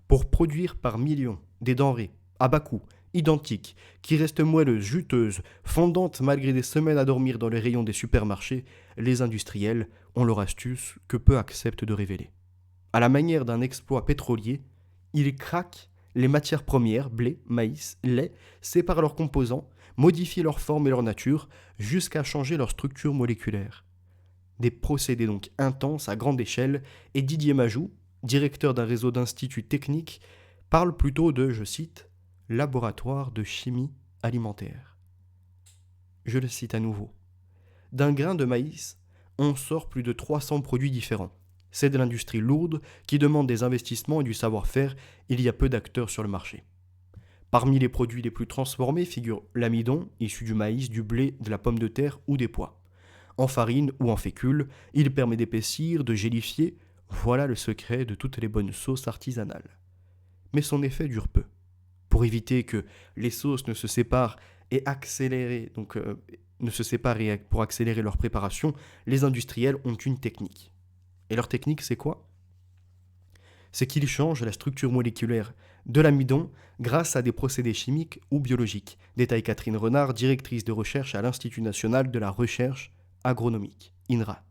Pour produire par millions des denrées à bas coût, identiques, qui restent moelleuses, juteuses, fondantes malgré des semaines à dormir dans les rayons des supermarchés, les industriels ont leur astuce que peu acceptent de révéler. À la manière d'un exploit pétrolier, ils craquent les matières premières, blé, maïs, lait, séparent leurs composants, modifient leur forme et leur nature, jusqu'à changer leur structure moléculaire. Des procédés donc intenses à grande échelle, et Didier Majou, directeur d'un réseau d'instituts techniques, parle plutôt de, je cite, « laboratoire de chimie alimentaire ». Je le cite à nouveau. D'un grain de maïs, on sort plus de 300 produits différents. C'est de l'industrie lourde qui demande des investissements et du savoir-faire. Il y a peu d'acteurs sur le marché. Parmi les produits les plus transformés figure l'amidon, issu du maïs, du blé, de la pomme de terre ou des pois. En farine ou en fécule, il permet d'épaissir, de gélifier. Voilà le secret de toutes les bonnes sauces artisanales. Mais son effet dure peu. Pour éviter que les sauces ne se séparent et pour accélérer leur préparation, les industriels ont une technique. Et leur technique, c'est quoi? C'est qu'ils changent la structure moléculaire de l'amidon grâce à des procédés chimiques ou biologiques, détaille Catherine Renard, directrice de recherche à l'Institut national de la recherche agronomique, INRA.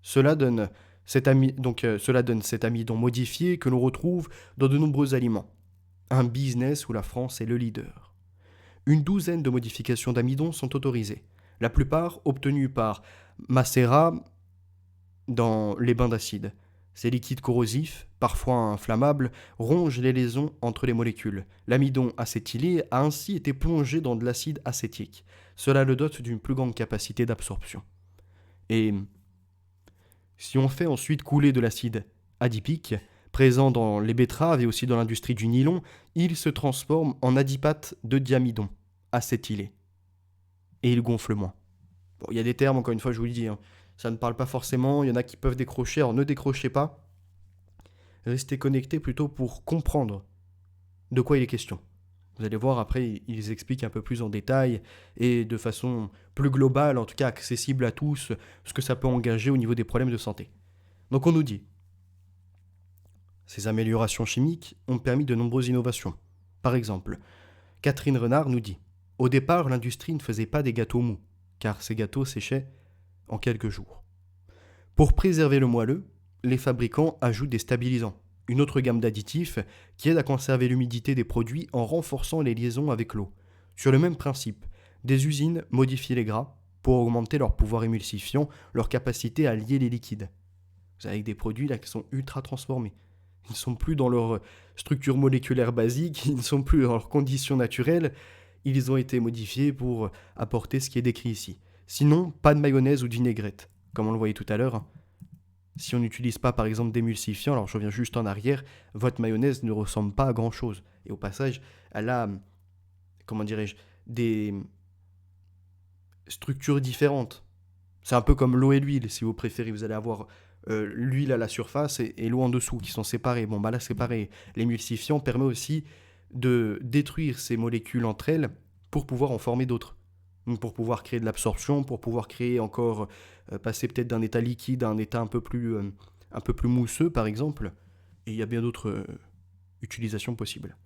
Cela donne cet amidon modifié que l'on retrouve dans de nombreux aliments. Un business où la France est le leader. Une douzaine de modifications d'amidon sont autorisées, la plupart obtenues par macérat dans les bains d'acide. Ces liquides corrosifs, parfois inflammables, rongent les liaisons entre les molécules. L'amidon acétylé a ainsi été plongé dans de l'acide acétique. Cela le dote d'une plus grande capacité d'absorption. Et si on fait ensuite couler de l'acide adipique, présent dans les betteraves et aussi dans l'industrie du nylon, il se transforme en adipate de diamidon, acétylé. Et il gonfle moins. Bon, il y a des termes, encore une fois, je vous le dis, ça ne parle pas forcément, il y en a qui peuvent décrocher, alors ne décrochez pas. Restez connectés plutôt pour comprendre de quoi il est question. Vous allez voir, après, ils expliquent un peu plus en détail et de façon plus globale, en tout cas accessible à tous, ce que ça peut engager au niveau des problèmes de santé. Donc on nous dit, ces améliorations chimiques ont permis de nombreuses innovations. Par exemple, Catherine Renard nous dit, au départ, l'industrie ne faisait pas des gâteaux mous, car ces gâteaux séchaient en quelques jours. Pour préserver le moelleux, les fabricants ajoutent des stabilisants, une autre gamme d'additifs qui aide à conserver l'humidité des produits en renforçant les liaisons avec l'eau. Sur le même principe, des usines modifient les gras pour augmenter leur pouvoir émulsifiant, leur capacité à lier les liquides. Vous avez des produits là qui sont ultra transformés. Ils ne sont plus dans leur structure moléculaire basique, ils ne sont plus dans leurs conditions naturelles, ils ont été modifiés pour apporter ce qui est décrit ici. Sinon, pas de mayonnaise ou de vinaigrette, comme on le voyait tout à l'heure. Si on n'utilise pas par exemple d'émulsifiant, alors je reviens juste en arrière, votre mayonnaise ne ressemble pas à grand chose. Et au passage, elle a, comment dirais-je, des structures différentes. C'est un peu comme l'eau et l'huile, si vous préférez. Vous allez avoir l'huile à la surface et l'eau en dessous qui sont séparées. Bon, bah là, c'est pareil. L'émulsifiant permet aussi de détruire ces molécules entre elles pour pouvoir en former d'autres. Donc pour pouvoir créer de l'absorption, pour pouvoir créer encore, passer peut-être d'un état liquide à un état un peu plus mousseux, par exemple. Et il y a bien d'autres utilisations possibles.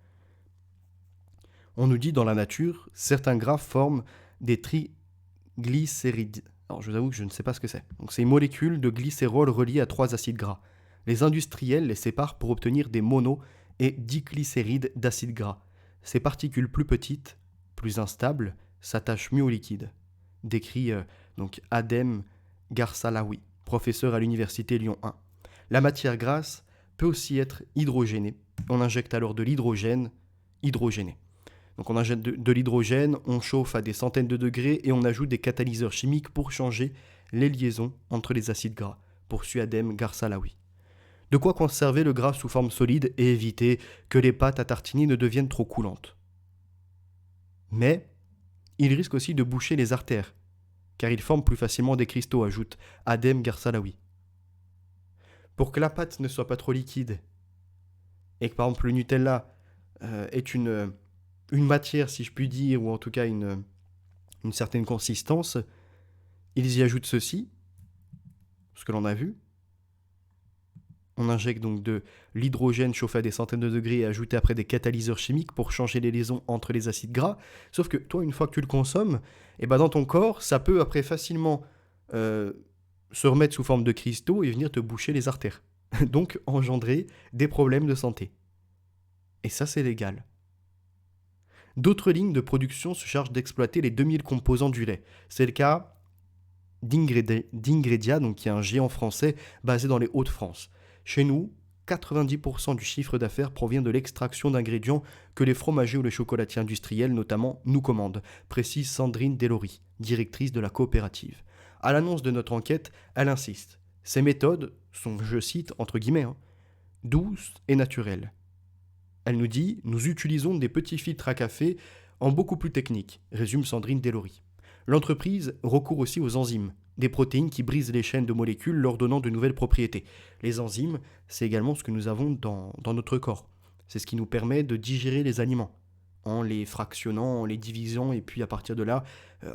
On nous dit dans la nature, certains gras forment des triglycérides. Alors je vous avoue que je ne sais pas ce que c'est. Donc c'est une molécule de glycérol reliée à trois acides gras. Les industriels les séparent pour obtenir des mono- et diglycérides d'acides gras. Ces particules plus petites, plus instables, s'attachent mieux au liquide. Décrit donc Adem Garsalawi, professeur à l'université Lyon 1. La matière grasse peut aussi être hydrogénée. On injecte alors de l'hydrogène hydrogéné. Donc on injecte de l'hydrogène, on chauffe à des centaines de degrés et on ajoute des catalyseurs chimiques pour changer les liaisons entre les acides gras, poursuit Adem Garsalawi. De quoi conserver le gras sous forme solide et éviter que les pâtes à tartiner ne deviennent trop coulantes. Mais il risque aussi de boucher les artères, car il forme plus facilement des cristaux, ajoute Adem Garsalawi. Pour que la pâte ne soit pas trop liquide, et que par exemple le Nutella est une matière, si je puis dire, ou en tout cas une certaine consistance, ils y ajoutent ceci, ce que l'on a vu. On injecte donc de l'hydrogène chauffé à des centaines de degrés et ajouté après des catalyseurs chimiques pour changer les liaisons entre les acides gras. Sauf que toi, une fois que tu le consommes, et ben dans ton corps, ça peut après facilement se remettre sous forme de cristaux et venir te boucher les artères. Donc engendrer des problèmes de santé. Et ça, c'est légal. D'autres lignes de production se chargent d'exploiter les 2000 composants du lait. C'est le cas d'Ingredia, donc qui est un géant français basé dans les Hauts-de-France. Chez nous, 90% du chiffre d'affaires provient de l'extraction d'ingrédients que les fromagers ou les chocolatiers industriels notamment nous commandent, précise Sandrine Delory, directrice de la coopérative. À l'annonce de notre enquête, elle insiste. Ces méthodes sont, je cite, entre guillemets, douces et naturelles. Elle nous dit « Nous utilisons des petits filtres à café en beaucoup plus techniques », résume Sandrine Delory. L'entreprise recourt aussi aux enzymes, des protéines qui brisent les chaînes de molécules leur donnant de nouvelles propriétés. Les enzymes, c'est également ce que nous avons dans notre corps. C'est ce qui nous permet de digérer les aliments, en les fractionnant, en les divisant, et puis à partir de là,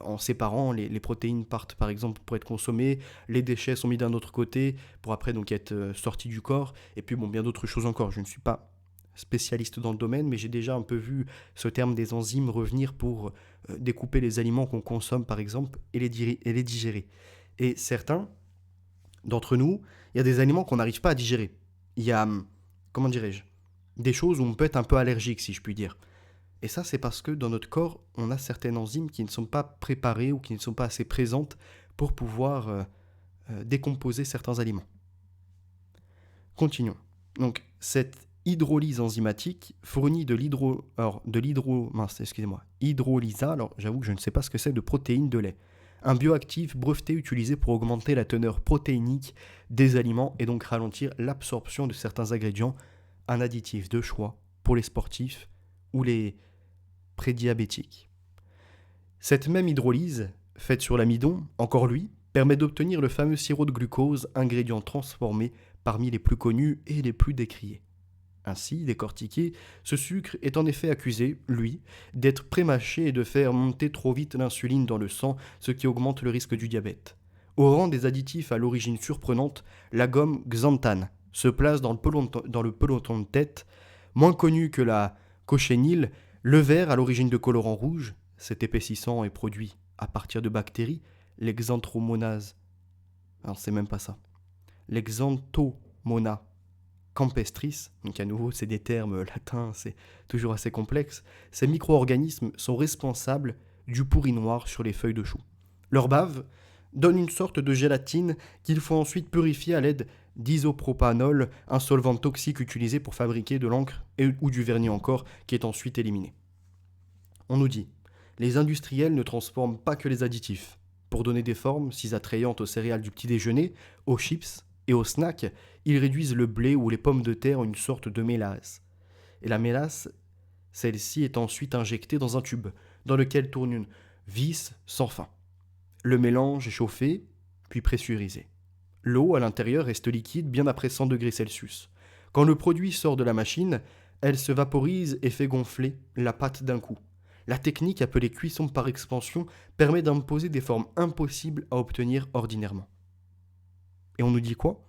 en séparant, les protéines partent par exemple pour être consommées, les déchets sont mis d'un autre côté pour après donc être sortis du corps, et puis bon, bien d'autres choses encore. Je ne suis pas spécialiste dans le domaine, mais j'ai déjà un peu vu ce terme des enzymes revenir pour découper les aliments qu'on consomme, par exemple, et les digérer. Et certains d'entre nous, il y a des aliments qu'on n'arrive pas à digérer. Il y a, comment dirais-je, des choses où on peut être un peu allergique, si je puis dire. Et ça, c'est parce que dans notre corps, on a certaines enzymes qui ne sont pas préparées ou qui ne sont pas assez présentes pour pouvoir décomposer certains aliments. Continuons. Donc, cette hydrolyse enzymatique fournit hydrolysa, alors j'avoue que je ne sais pas ce que c'est, de protéines de lait. Un bioactif breveté utilisé pour augmenter la teneur protéinique des aliments et donc ralentir l'absorption de certains ingrédients, un additif de choix pour les sportifs ou les prédiabétiques. Cette même hydrolyse, faite sur l'amidon, encore lui, permet d'obtenir le fameux sirop de glucose, ingrédient transformé parmi les plus connus et les plus décriés. Ainsi, décortiqué, ce sucre est en effet accusé, lui, d'être prémâché et de faire monter trop vite l'insuline dans le sang, ce qui augmente le risque du diabète. Au rang des additifs à l'origine surprenante, la gomme xanthane se place dans le peloton de tête. Moins connu que la cochénile, le vert à l'origine de colorant rouge, cet épaississant est produit à partir de bactéries, les xanthomonas. Alors c'est même pas ça. Les xanthomonas campestris, donc à nouveau c'est des termes latins, c'est toujours assez complexe, ces micro-organismes sont responsables du pourri noir sur les feuilles de chou. Leur bave donne une sorte de gélatine qu'il faut ensuite purifier à l'aide d'isopropanol, un solvant toxique utilisé pour fabriquer de l'encre ou du vernis encore, qui est ensuite éliminé. On nous dit, les industriels ne transforment pas que les additifs. Pour donner des formes si attrayantes aux céréales du petit déjeuner, aux chips, Et au snack, ils réduisent le blé ou les pommes de terre en une sorte de mélasse. Et la mélasse, celle-ci est ensuite injectée dans un tube, dans lequel tourne une vis sans fin. Le mélange est chauffé, puis pressurisé. L'eau à l'intérieur reste liquide bien après 100 degrés Celsius. Quand le produit sort de la machine, elle se vaporise et fait gonfler la pâte d'un coup. La technique appelée cuisson par expansion permet d'imposer des formes impossibles à obtenir ordinairement. Et on nous dit quoi?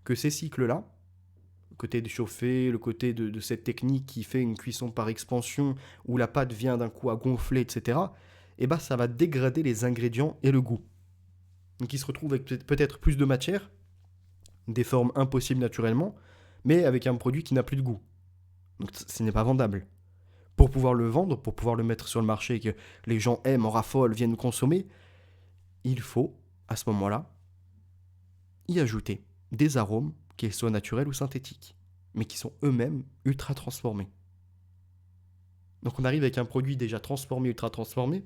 Que ces cycles-là, le côté de chauffer, le côté de cette technique qui fait une cuisson par expansion, où la pâte vient d'un coup à gonfler, etc., eh ben ça va dégrader les ingrédients et le goût. Donc il se retrouve avec peut-être plus de matière, des formes impossibles naturellement, mais avec un produit qui n'a plus de goût. Donc ce n'est pas vendable. Pour pouvoir le vendre, pour pouvoir le mettre sur le marché et que les gens aiment, en raffolent, viennent consommer, il faut, à ce moment-là, y ajouter des arômes, qu'ils soient naturels ou synthétiques, mais qui sont eux-mêmes ultra transformés. Donc on arrive avec un produit déjà transformé, ultra transformé,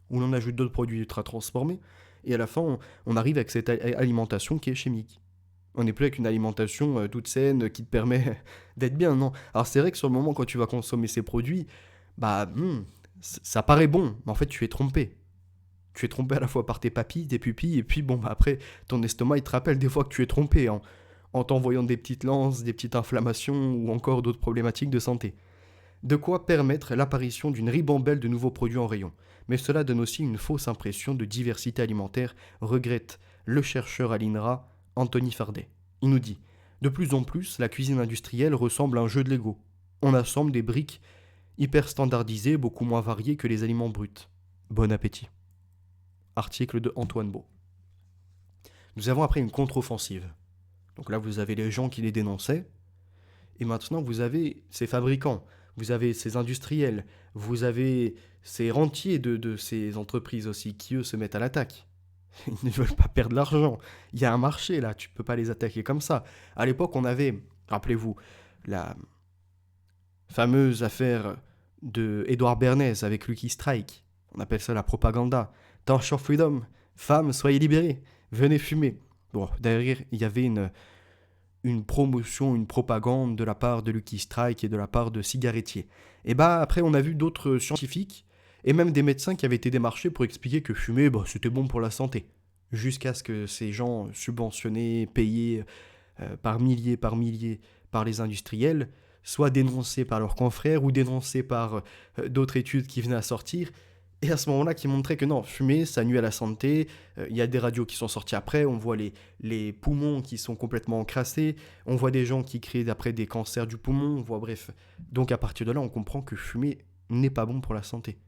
où l'on ajoute d'autres produits ultra transformés, et à la fin, on arrive avec cette alimentation qui est chimique. On n'est plus avec une alimentation toute saine qui te permet d'être bien, non. Alors c'est vrai que sur le moment, quand tu vas consommer ces produits, ça paraît bon, mais en fait tu es trompé. Tu es trompé à la fois par tes papilles, tes pupilles, et puis après, ton estomac, il te rappelle des fois que tu es trompé en t'envoyant des petites lances, des petites inflammations ou encore d'autres problématiques de santé. De quoi permettre l'apparition d'une ribambelle de nouveaux produits en rayon. Mais cela donne aussi une fausse impression de diversité alimentaire, regrette le chercheur à l'INRA, Anthony Fardet. Il nous dit: de plus en plus, la cuisine industrielle ressemble à un jeu de Lego. On assemble des briques hyper standardisées, beaucoup moins variées que les aliments bruts. Bon appétit. Article de Antoine Beau. Nous avons après une contre-offensive. Donc là, vous avez les gens qui les dénonçaient, et maintenant vous avez ces fabricants, vous avez ces industriels, vous avez ces rentiers de ces entreprises aussi qui, eux, se mettent à l'attaque. Ils ne veulent pas perdre l'argent. Il y a un marché là, tu ne peux pas les attaquer comme ça. À l'époque, on avait, rappelez-vous, la fameuse affaire de Edouard Bernays avec Lucky Strike. On appelle ça la propaganda. Torch of Freedom, femmes, soyez libérées, venez fumer. Bon, derrière, il y avait une promotion, une propagande de la part de Lucky Strike et de la part de cigarettiers. Et après, on a vu d'autres scientifiques et même des médecins qui avaient été démarchés pour expliquer que fumer, c'était bon pour la santé. Jusqu'à ce que ces gens subventionnés, payés par milliers par les industriels, soient dénoncés par leurs confrères ou dénoncés par d'autres études qui venaient à sortir. Et à ce moment-là, qui montraient que non, fumer, ça nuit à la santé. Il y a des radios qui sont sorties après, on voit les poumons qui sont complètement encrassés, on voit des gens qui créent après des cancers du poumon, on voit bref. Donc à partir de là, on comprend que fumer n'est pas bon pour la santé.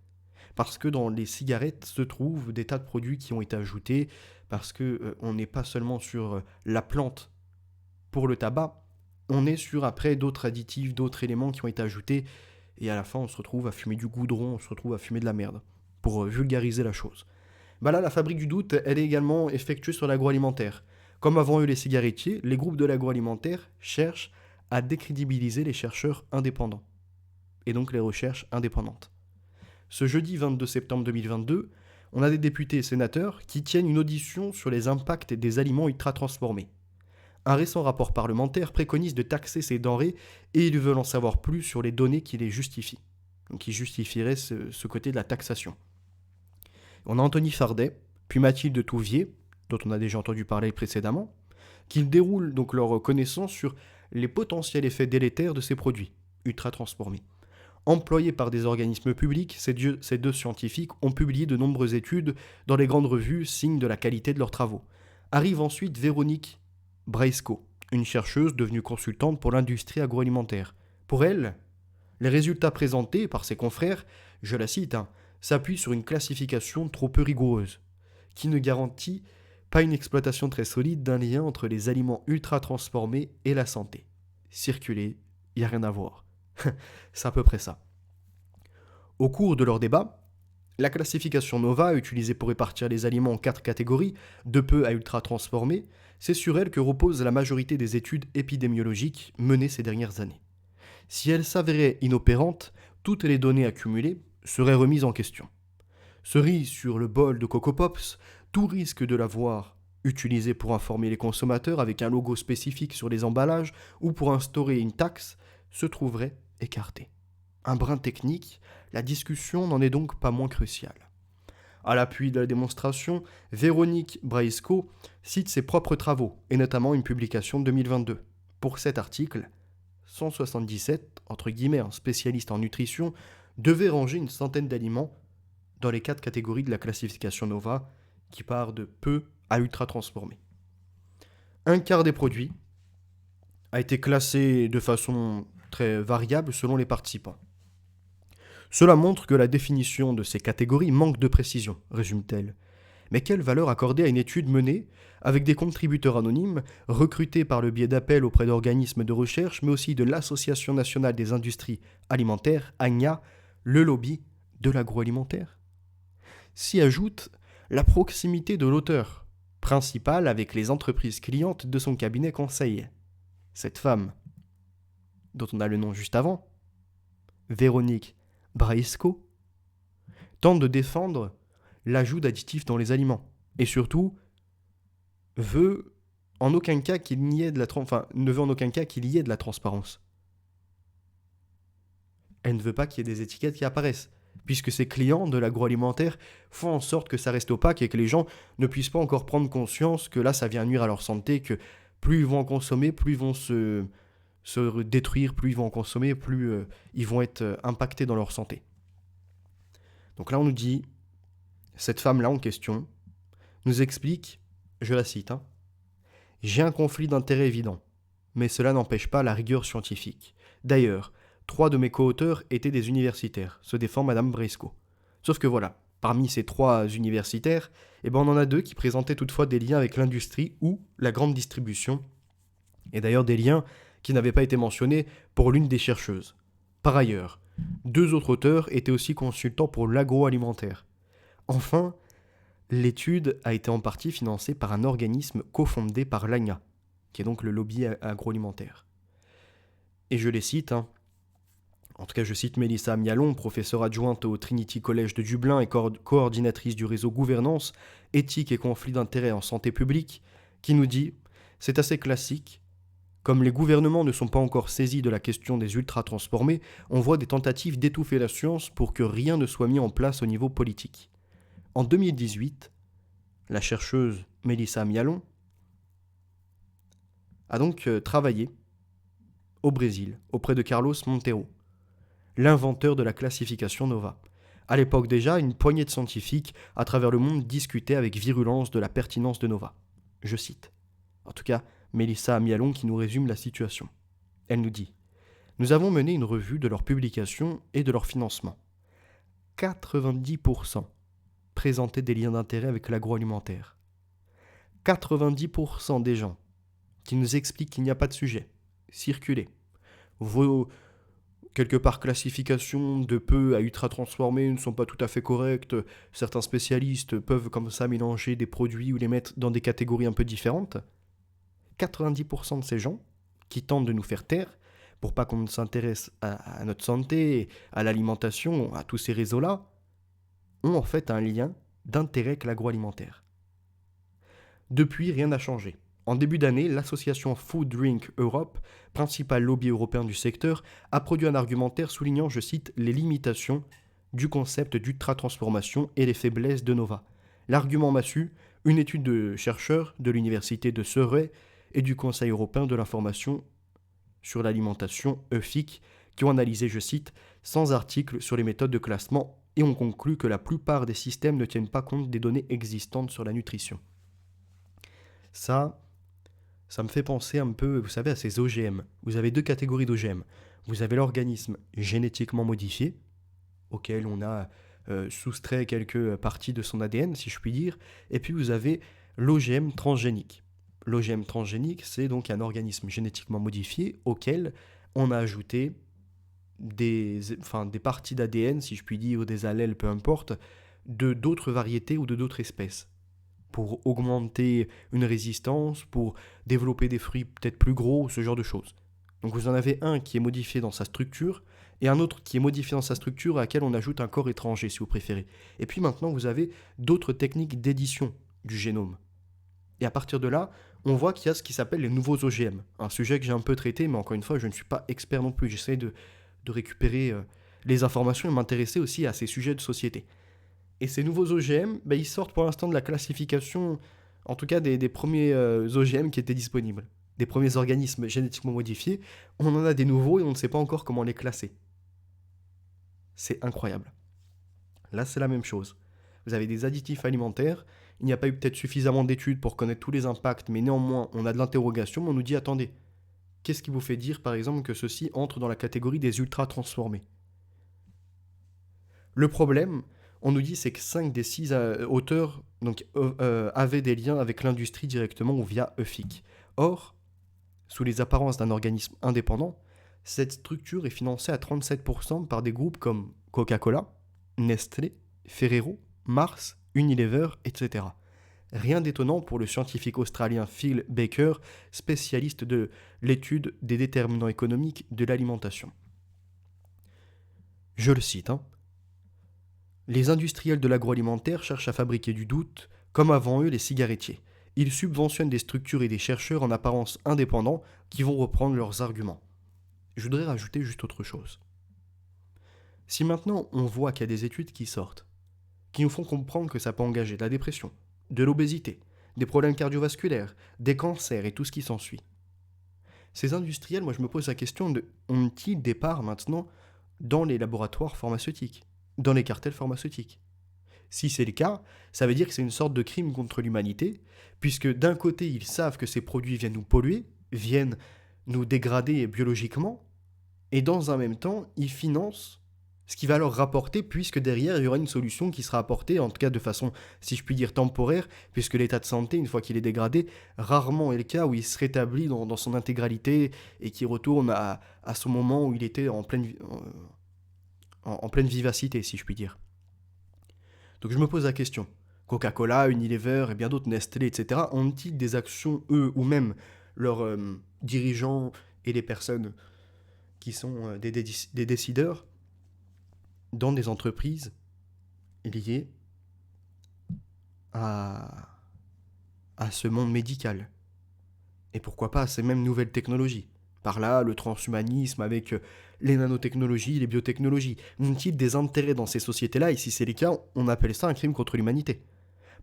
Parce que dans les cigarettes se trouvent des tas de produits qui ont été ajoutés, parce que on n'est pas seulement sur la plante pour le tabac, on est sur après d'autres additifs, d'autres éléments qui ont été ajoutés, et à la fin on se retrouve à fumer du goudron, on se retrouve à fumer de la merde, pour vulgariser la chose. Là, la fabrique du doute, elle est également effectuée sur l'agroalimentaire. Comme avant eux les cigarettiers, les groupes de l'agroalimentaire cherchent à décrédibiliser les chercheurs indépendants, et donc les recherches indépendantes. Ce jeudi 22 septembre 2022, on a des députés et sénateurs qui tiennent une audition sur les impacts des aliments ultra-transformés. Un récent rapport parlementaire préconise de taxer ces denrées et ils veulent en savoir plus sur les données qui les justifient. Donc qui justifierait ce côté de la taxation. On a Anthony Fardet, puis Mathilde Touvier, dont on a déjà entendu parler précédemment, qui déroulent donc leur connaissance sur les potentiels effets délétères de ces produits ultra-transformés. Employés par des organismes publics, ces deux scientifiques ont publié de nombreuses études dans les grandes revues, signe de la qualité de leurs travaux. Arrive ensuite Véronique Braisco, une chercheuse devenue consultante pour l'industrie agroalimentaire. Pour elle, les résultats présentés par ses confrères, je la cite, s'appuient sur une classification trop peu rigoureuse, qui ne garantit pas une exploitation très solide d'un lien entre les aliments ultra transformés et la santé. Circuler, il n'y a rien à voir. C'est à peu près ça. Au cours de leur débat, la classification NOVA, utilisée pour répartir les aliments en 4 catégories, de peu à ultra transformés, c'est sur elle que repose la majorité des études épidémiologiques menées ces dernières années. Si elle s'avérait inopérante, toutes les données accumulées seraient remises en question. Cerise sur le bol de Coco Pops, tout risque de la voir utilisé pour informer les consommateurs avec un logo spécifique sur les emballages ou pour instaurer une taxe, se trouverait écarté. Un brin technique, la discussion n'en est donc pas moins cruciale. À l'appui de la démonstration, Véronique Braisco cite ses propres travaux, et notamment une publication de 2022. Pour cet article, 177, entre guillemets, un spécialiste en nutrition, devait ranger une centaine d'aliments dans les 4 catégories de la classification Nova, qui part de peu à ultra transformés. Un quart des produits a été classé de façon très variable selon les participants. Cela montre que la définition de ces catégories manque de précision, résume-t-elle. Mais quelle valeur accorder à une étude menée avec des contributeurs anonymes, recrutés par le biais d'appels auprès d'organismes de recherche, mais aussi de l'Association nationale des industries alimentaires, ANIA, le lobby de l'agroalimentaire? S'y ajoute la proximité de l'auteur principal avec les entreprises clientes de son cabinet conseil. Cette femme, dont on a le nom juste avant, Véronique Braisco, tente de défendre l'ajout d'additifs dans les aliments et surtout ne veut en aucun cas qu'il y ait de la transparence. Elle ne veut pas qu'il y ait des étiquettes qui apparaissent, puisque ses clients de l'agroalimentaire font en sorte que ça reste opaque et que les gens ne puissent pas encore prendre conscience que là ça vient nuire à leur santé, que plus ils vont en consommer, plus ils vont se détruire, plus ils vont en consommer, plus ils vont être impactés dans leur santé. Donc là on nous dit, cette femme-là en question nous explique, je la cite, J'ai un conflit d'intérêts évident, mais cela n'empêche pas la rigueur scientifique. D'ailleurs, 3 de mes co-auteurs étaient des universitaires, se défend Madame Braisco. Sauf que voilà, parmi ces 3 universitaires, on en a 2 qui présentaient toutefois des liens avec l'industrie ou la grande distribution, et d'ailleurs des liens qui n'avaient pas été mentionnés pour l'une des chercheuses. Par ailleurs, 2 autres auteurs étaient aussi consultants pour l'agroalimentaire. Enfin, l'étude a été en partie financée par un organisme cofondé par l'ANIA, qui est donc le lobby agroalimentaire. Et je les cite, en tout cas je cite Mélissa Mialon, professeure adjointe au Trinity College de Dublin et coordinatrice du réseau Gouvernance, éthique et conflit d'intérêts en santé publique, qui nous dit « C'est assez classique. Comme les gouvernements ne sont pas encore saisis de la question des ultra-transformés, on voit des tentatives d'étouffer la science pour que rien ne soit mis en place au niveau politique. » En 2018, la chercheuse Mélissa Mialon a donc travaillé au Brésil auprès de Carlos Monteiro, l'inventeur de la classification Nova. À l'époque déjà, une poignée de scientifiques à travers le monde discutaient avec virulence de la pertinence de Nova. Je cite. En tout cas, Mélissa Mialon qui nous résume la situation. Elle nous dit « Nous avons mené une revue de leurs publications et de leur financement. 90% présentaient des liens d'intérêt avec l'agroalimentaire. 90% des gens qui nous expliquent qu'il n'y a pas de sujet, circuler, vos quelque part classifications de peu à ultra transformés ne sont pas tout à fait correctes, certains spécialistes peuvent comme ça mélanger des produits ou les mettre dans des catégories un peu différentes. 90% de ces gens qui tentent de nous faire taire pour pas qu'on s'intéresse à notre santé, à l'alimentation, à tous ces réseaux-là, ont en fait un lien d'intérêt avec l'agroalimentaire. Depuis, rien n'a changé. En début d'année, l'association Food Drink Europe, principal lobby européen du secteur, a produit un argumentaire soulignant, je cite, les limitations du concept d'ultra-transformation et les faiblesses de Nova. L'argument massu, une étude de chercheurs de l'université de Surrey et du Conseil européen de l'information sur l'alimentation, EFIC, qui ont analysé, je cite, 100 articles sur les méthodes de classement et ont conclu que la plupart des systèmes ne tiennent pas compte des données existantes sur la nutrition. Ça me fait penser un peu, vous savez, à ces OGM. Vous avez 2 catégories d'OGM. Vous avez l'organisme génétiquement modifié, auquel on a soustrait quelques parties de son ADN, si je puis dire, et puis vous avez l'OGM transgénique. L'OGM transgénique, c'est donc un organisme génétiquement modifié auquel on a ajouté des parties d'ADN, si je puis dire, ou des allèles, peu importe, de d'autres variétés ou de d'autres espèces, pour augmenter une résistance, pour développer des fruits peut-être plus gros, ce genre de choses. Donc vous en avez un qui est modifié dans sa structure, et un autre qui est modifié dans sa structure à laquelle on ajoute un corps étranger, si vous préférez. Et puis maintenant, vous avez d'autres techniques d'édition du génome. Et à partir de là, on voit qu'il y a ce qui s'appelle les nouveaux OGM. Un sujet que j'ai un peu traité, mais encore une fois, je ne suis pas expert non plus. J'essaie de récupérer les informations et m'intéresser aussi à ces sujets de société. Et ces nouveaux OGM, ils sortent pour l'instant de la classification, en tout cas des premiers OGM qui étaient disponibles. Des premiers organismes génétiquement modifiés. On en a des nouveaux et on ne sait pas encore comment les classer. C'est incroyable. Là, c'est la même chose. Vous avez des additifs alimentaires. Il n'y a pas eu peut-être suffisamment d'études pour connaître tous les impacts, mais néanmoins, on a de l'interrogation, mais on nous dit, attendez, qu'est-ce qui vous fait dire, par exemple, que ceci entre dans la catégorie des ultra-transformés? Le problème, on nous dit, c'est que 5 des 6 auteurs avaient des liens avec l'industrie directement ou via EFIC. Or, sous les apparences d'un organisme indépendant, cette structure est financée à 37% par des groupes comme Coca-Cola, Nestlé, Ferrero, Mars, Unilever, etc. Rien d'étonnant pour le scientifique australien Phil Baker, spécialiste de l'étude des déterminants économiques de l'alimentation. Je le cite, Les industriels de l'agroalimentaire cherchent à fabriquer du doute, comme avant eux les cigarettiers. Ils subventionnent des structures et des chercheurs en apparence indépendants qui vont reprendre leurs arguments. Je voudrais rajouter juste autre chose. Si maintenant on voit qu'il y a des études qui sortent, qui nous font comprendre que ça peut engager de la dépression, de l'obésité, des problèmes cardiovasculaires, des cancers et tout ce qui s'ensuit. Ces industriels, moi je me pose la question de ont-ils des parts maintenant dans les laboratoires pharmaceutiques, dans les cartels pharmaceutiques? Si c'est le cas, ça veut dire que c'est une sorte de crime contre l'humanité, puisque d'un côté ils savent que ces produits viennent nous polluer, viennent nous dégrader biologiquement, et dans un même temps, ils financent ce qui va leur rapporter, puisque derrière, il y aura une solution qui sera apportée, en tout cas de façon, si je puis dire, temporaire, puisque l'état de santé, une fois qu'il est dégradé, rarement est le cas où il se rétablit dans son intégralité et qui retourne à ce moment où il était en pleine vivacité, si je puis dire. Donc je me pose la question. Coca-Cola, Unilever et bien d'autres, Nestlé, etc., ont-ils des actions, eux, ou même leurs dirigeants et les personnes qui sont des décideurs, dans des entreprises liées à ce monde médical. Et pourquoi pas à ces mêmes nouvelles technologies. Par là, le transhumanisme avec les nanotechnologies, les biotechnologies. Ont-ils des intérêts dans ces sociétés-là? Et si c'est le cas, on appelle ça un crime contre l'humanité.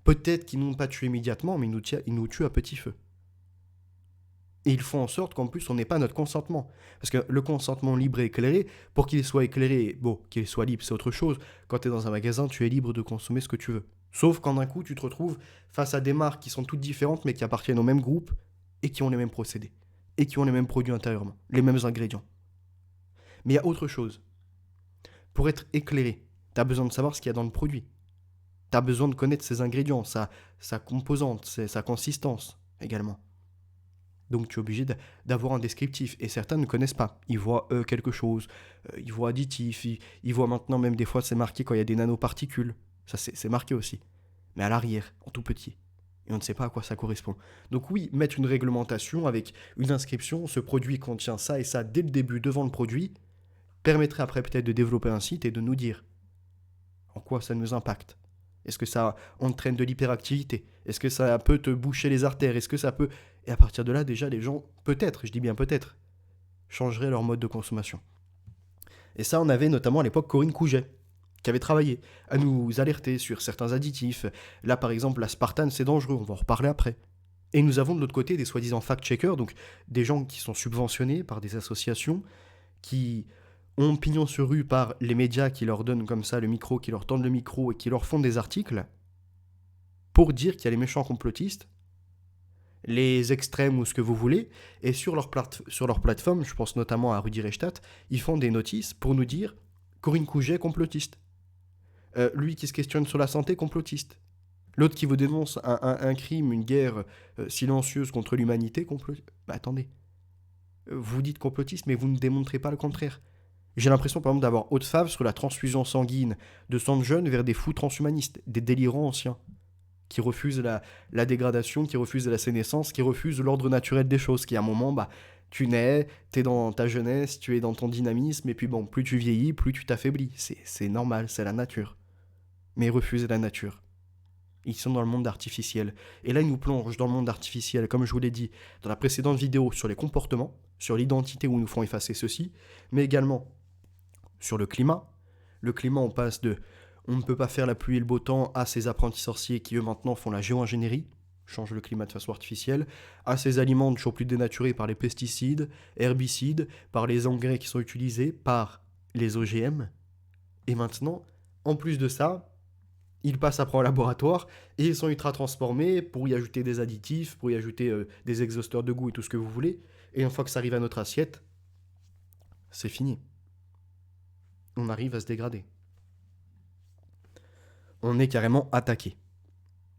Peut-être qu'ils n'ont pas tué immédiatement, mais ils nous tuent à petit feu. Et ils font en sorte qu'en plus, on n'ait pas notre consentement. Parce que le consentement libre et éclairé, pour qu'il soit éclairé, qu'il soit libre, c'est autre chose. Quand tu es dans un magasin, tu es libre de consommer ce que tu veux. Sauf quand d'un coup, tu te retrouves face à des marques qui sont toutes différentes, mais qui appartiennent au même groupe, et qui ont les mêmes procédés. Et qui ont les mêmes produits intérieurement, les mêmes ingrédients. Mais il y a autre chose. Pour être éclairé, tu as besoin de savoir ce qu'il y a dans le produit. Tu as besoin de connaître ses ingrédients, sa composante, sa consistance également. Donc tu es obligé d'avoir un descriptif. Et certains ne connaissent pas. Ils voient quelque chose, ils voient additif, ils voient maintenant même des fois c'est marqué quand il y a des nanoparticules. Ça c'est marqué aussi. Mais à l'arrière, en tout petit. Et on ne sait pas à quoi ça correspond. Donc oui, mettre une réglementation avec une inscription, ce produit contient ça et ça dès le début devant le produit, permettrait après peut-être de développer un site et de nous dire en quoi ça nous impacte. Est-ce que ça entraîne de l'hyperactivité? Est-ce que ça peut te boucher les artères? Est-ce que ça peut... Et à partir de là, déjà, les gens, peut-être, je dis bien peut-être, changeraient leur mode de consommation. Et ça, on avait notamment à l'époque Corinne Couget, qui avait travaillé à nous alerter sur certains additifs. Là, par exemple, l'aspartame, c'est dangereux, on va en reparler après. Et nous avons de l'autre côté des soi-disant fact-checkers, donc des gens qui sont subventionnés par des associations, qui ont pignon sur rue par les médias qui leur donnent comme ça le micro, qui leur tendent le micro et qui leur font des articles pour dire qu'il y a les méchants complotistes, les extrêmes ou ce que vous voulez, et sur leur plateforme, je pense notamment à Rudi Reichstadt, ils font des notices pour nous dire Corinne Couget, complotiste. Lui qui se questionne sur la santé, complotiste. L'autre qui vous dénonce un crime, une guerre silencieuse contre l'humanité, complotiste. Attendez, vous dites complotiste, mais vous ne démontrez pas le contraire. J'ai l'impression, par exemple, d'avoir haute fave sur la transfusion sanguine de sang de jeunes vers des fous transhumanistes, des délirants anciens, qui refusent la dégradation, qui refusent la sénescence, qui refusent l'ordre naturel des choses, qui à un moment, tu nais, t'es dans ta jeunesse, tu es dans ton dynamisme, et puis plus tu vieillis, plus tu t'affaiblis. C'est normal, c'est la nature. Mais refuser la nature. Ils sont dans le monde artificiel. Et là, ils nous plongent dans le monde artificiel, comme je vous l'ai dit dans la précédente vidéo, sur les comportements, sur l'identité où ils nous font effacer ceci, mais également sur le climat. Le climat, on passe de on ne peut pas faire la pluie et le beau temps à ces apprentis sorciers qui, eux, maintenant, font la géo-ingénierie, changent le climat de façon artificielle, à ces aliments toujours plus dénaturés par les pesticides, herbicides, par les engrais qui sont utilisés, par les OGM. Et maintenant, en plus de ça, ils passent après en laboratoire et ils sont ultra transformés pour y ajouter des additifs, pour y ajouter des exhausteurs de goût et tout ce que vous voulez. Et une fois que ça arrive à notre assiette, c'est fini. On arrive à se dégrader. On est carrément attaqué.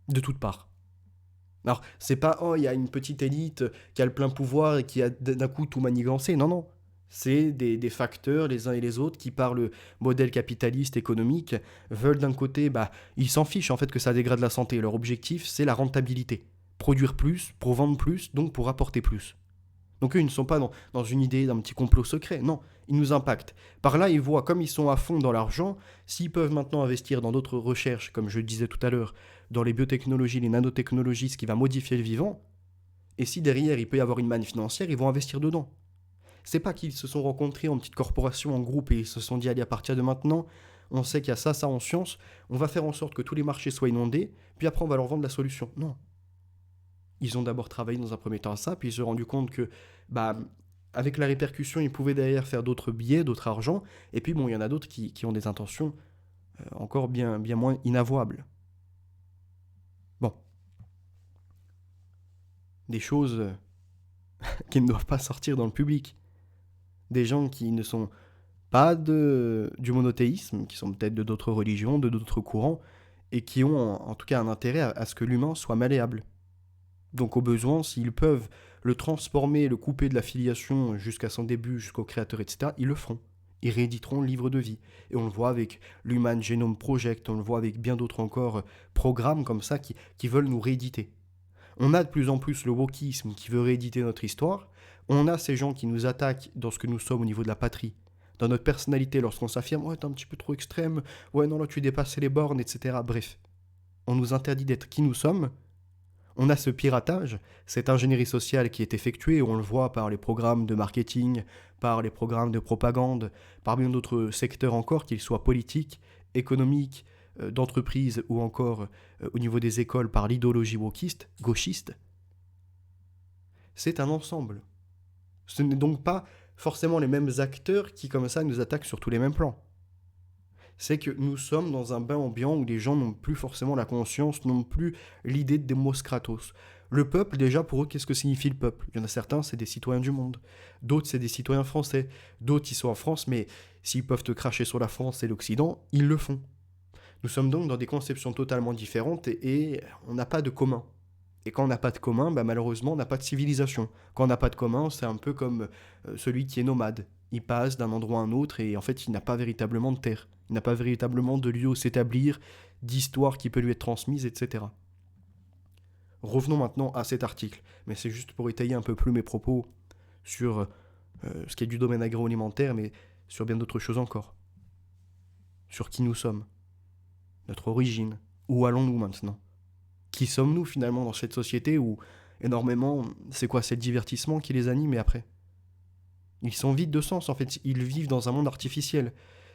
De toutes parts. Alors, c'est pas, oh, il y a une petite élite qui a le plein pouvoir et qui a d'un coup tout manigancé. Non, non. C'est des facteurs, les uns et les autres, qui, par le modèle capitaliste économique, veulent d'un côté, ils s'en fichent en fait que ça dégrade la santé. Leur objectif, c'est la rentabilité. Produire plus, pour vendre plus, donc pour apporter plus. Donc eux, ils ne sont pas dans une idée d'un petit complot secret. Non, ils nous impactent. Par là, ils voient, comme ils sont à fond dans l'argent, s'ils peuvent maintenant investir dans d'autres recherches, comme je le disais tout à l'heure, dans les biotechnologies, les nanotechnologies, ce qui va modifier le vivant, et si derrière, il peut y avoir une manne financière, ils vont investir dedans. C'est pas qu'ils se sont rencontrés en petite corporation, en groupe, et ils se sont dit, allez, à partir de maintenant, on sait qu'il y a ça en science, on va faire en sorte que tous les marchés soient inondés, puis après on va leur vendre la solution. Non. Ils ont d'abord travaillé dans un premier temps à ça, puis ils se sont rendus compte que, avec la répercussion, ils pouvaient derrière faire d'autres billets, d'autres argent, et puis il y en a d'autres qui ont des intentions encore bien moins inavouables. Bon. Des choses qui ne doivent pas sortir dans le public. Des gens qui ne sont pas du monothéisme, qui sont peut-être de d'autres religions, de d'autres courants, et qui ont en tout cas un intérêt à ce que l'humain soit malléable. Donc au besoin, s'ils peuvent le transformer, le couper de la filiation jusqu'à son début, jusqu'au créateur, etc., ils le feront. Ils rééditeront le livre de vie. Et on le voit avec l'Human Genome Project, on le voit avec bien d'autres encore programmes comme ça qui veulent nous rééditer. On a de plus en plus le wokisme qui veut rééditer notre histoire. On a ces gens qui nous attaquent dans ce que nous sommes au niveau de la patrie, dans notre personnalité lorsqu'on s'affirme « Ouais, t'es un petit peu trop extrême. Ouais, non, là, tu dépasses les bornes, etc. » Bref, on nous interdit d'être qui nous sommes. On a ce piratage, cette ingénierie sociale qui est effectuée, on le voit par les programmes de marketing, par les programmes de propagande, par bien d'autres secteurs encore, qu'ils soient politiques, économiques, d'entreprise ou encore au niveau des écoles par l'idéologie wokiste, gauchiste. C'est un ensemble. Ce n'est donc pas forcément les mêmes acteurs qui comme ça nous attaquent sur tous les mêmes plans. C'est que nous sommes dans un bain ambiant où les gens n'ont plus forcément la conscience, n'ont plus l'idée de Demos Kratos. Le peuple, déjà, pour eux, qu'est-ce que signifie le peuple ? Il y en a certains, c'est des citoyens du monde. D'autres, c'est des citoyens français. D'autres, ils sont en France, mais s'ils peuvent te cracher sur la France et l'Occident, ils le font. Nous sommes donc dans des conceptions totalement différentes et on n'a pas de commun. Et quand on n'a pas de commun, malheureusement, on n'a pas de civilisation. Quand on n'a pas de commun, c'est un peu comme celui qui est nomade. Il passe d'un endroit à un autre et en fait, il n'a pas véritablement de terre. Il n'a pas véritablement de lieu où s'établir, d'histoire qui peut lui être transmise, etc. Revenons maintenant à cet article. Mais c'est juste pour étayer un peu plus mes propos sur ce qui est du domaine agroalimentaire, mais sur bien d'autres choses encore. Sur qui nous sommes. Notre origine. Où allons-nous maintenant ? Qui sommes-nous finalement dans cette société où énormément, c'est quoi, c'est le divertissement qui les anime et après ? Ils sont vides de sens en fait, ils vivent dans un monde artificiel.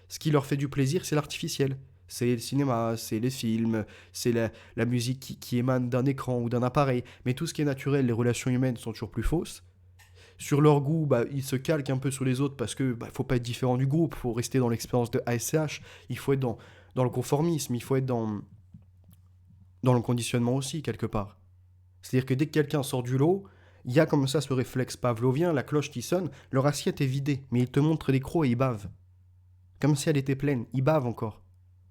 Ce qui leur fait du plaisir, c'est l'artificiel. C'est le cinéma, c'est les films, c'est la musique qui émane d'un écran ou d'un appareil. Mais tout ce qui est naturel, les relations humaines sont toujours plus fausses. Sur leur goût, ils se calquent un peu sur les autres parce que faut pas être différent du groupe, il faut rester dans l'expérience de ASCH, il faut être dans le conformisme, il faut être dans le conditionnement aussi, quelque part. C'est-à-dire que dès que quelqu'un sort du lot, il y a comme ça ce réflexe pavlovien, la cloche qui sonne, leur assiette est vidée, mais ils te montrent les crocs et ils bavent. Comme si elle était pleine, ils bavent encore.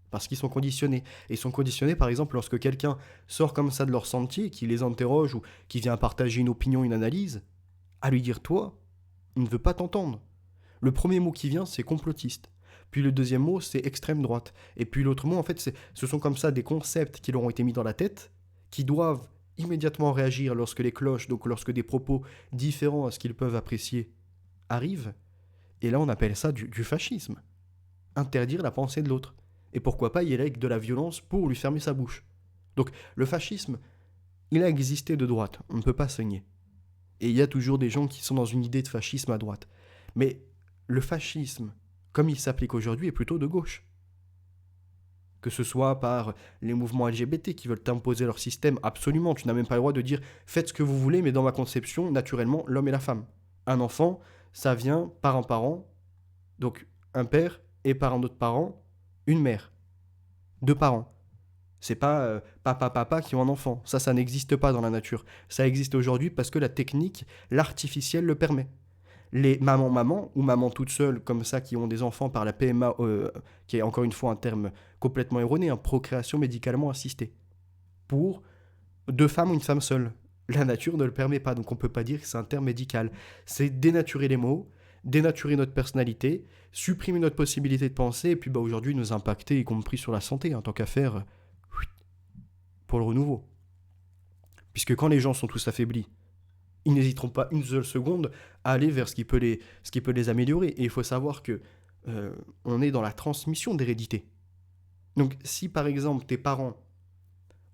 Parce qu'ils sont conditionnés. Et ils sont conditionnés, par exemple, lorsque quelqu'un sort comme ça de leur sentier, qui les interroge ou qui vient partager une opinion, une analyse, à lui dire « toi », il ne veut pas t'entendre. Le premier mot qui vient, c'est complotiste. Puis le deuxième mot, c'est extrême droite. Et puis l'autre mot, en fait, ce sont comme ça des concepts qui leur ont été mis dans la tête, qui doivent immédiatement réagir lorsque les cloches, donc lorsque des propos différents à ce qu'ils peuvent apprécier, arrivent. Et là, on appelle ça du fascisme. Interdire la pensée de l'autre. Et pourquoi pas y aller avec de la violence pour lui fermer sa bouche. Donc le fascisme, il a existé de droite, on ne peut pas se nier. Et il y a toujours des gens qui sont dans une idée de fascisme à droite. Mais le fascisme, comme il s'applique aujourd'hui, est plutôt de gauche. Que ce soit par les mouvements LGBT qui veulent imposer leur système, absolument, tu n'as même pas le droit de dire faites ce que vous voulez, mais dans ma conception, naturellement, l'homme et la femme. Un enfant, ça vient par un parent, donc un père, et par un autre parent, une mère. Deux parents. C'est pas papa qui ont un enfant. Ça n'existe pas dans la nature. Ça existe aujourd'hui parce que la technique, l'artificiel le permet. Les mamans ou mamans toutes seules comme ça qui ont des enfants par la PMA, qui est encore une fois un terme complètement erroné, procréation médicalement assistée, pour deux femmes ou une femme seule. La nature ne le permet pas, donc on ne peut pas dire que c'est un terme médical. C'est dénaturer les mots, dénaturer notre personnalité, supprimer notre possibilité de penser, et puis aujourd'hui nous impacter, y compris sur la santé, en tant qu'affaire, pour le renouveau. Puisque quand les gens sont tous affaiblis, ils n'hésiteront pas une seule seconde à aller vers ce qui peut les améliorer. Et il faut savoir que on est dans la transmission d'hérédité. Donc si par exemple tes parents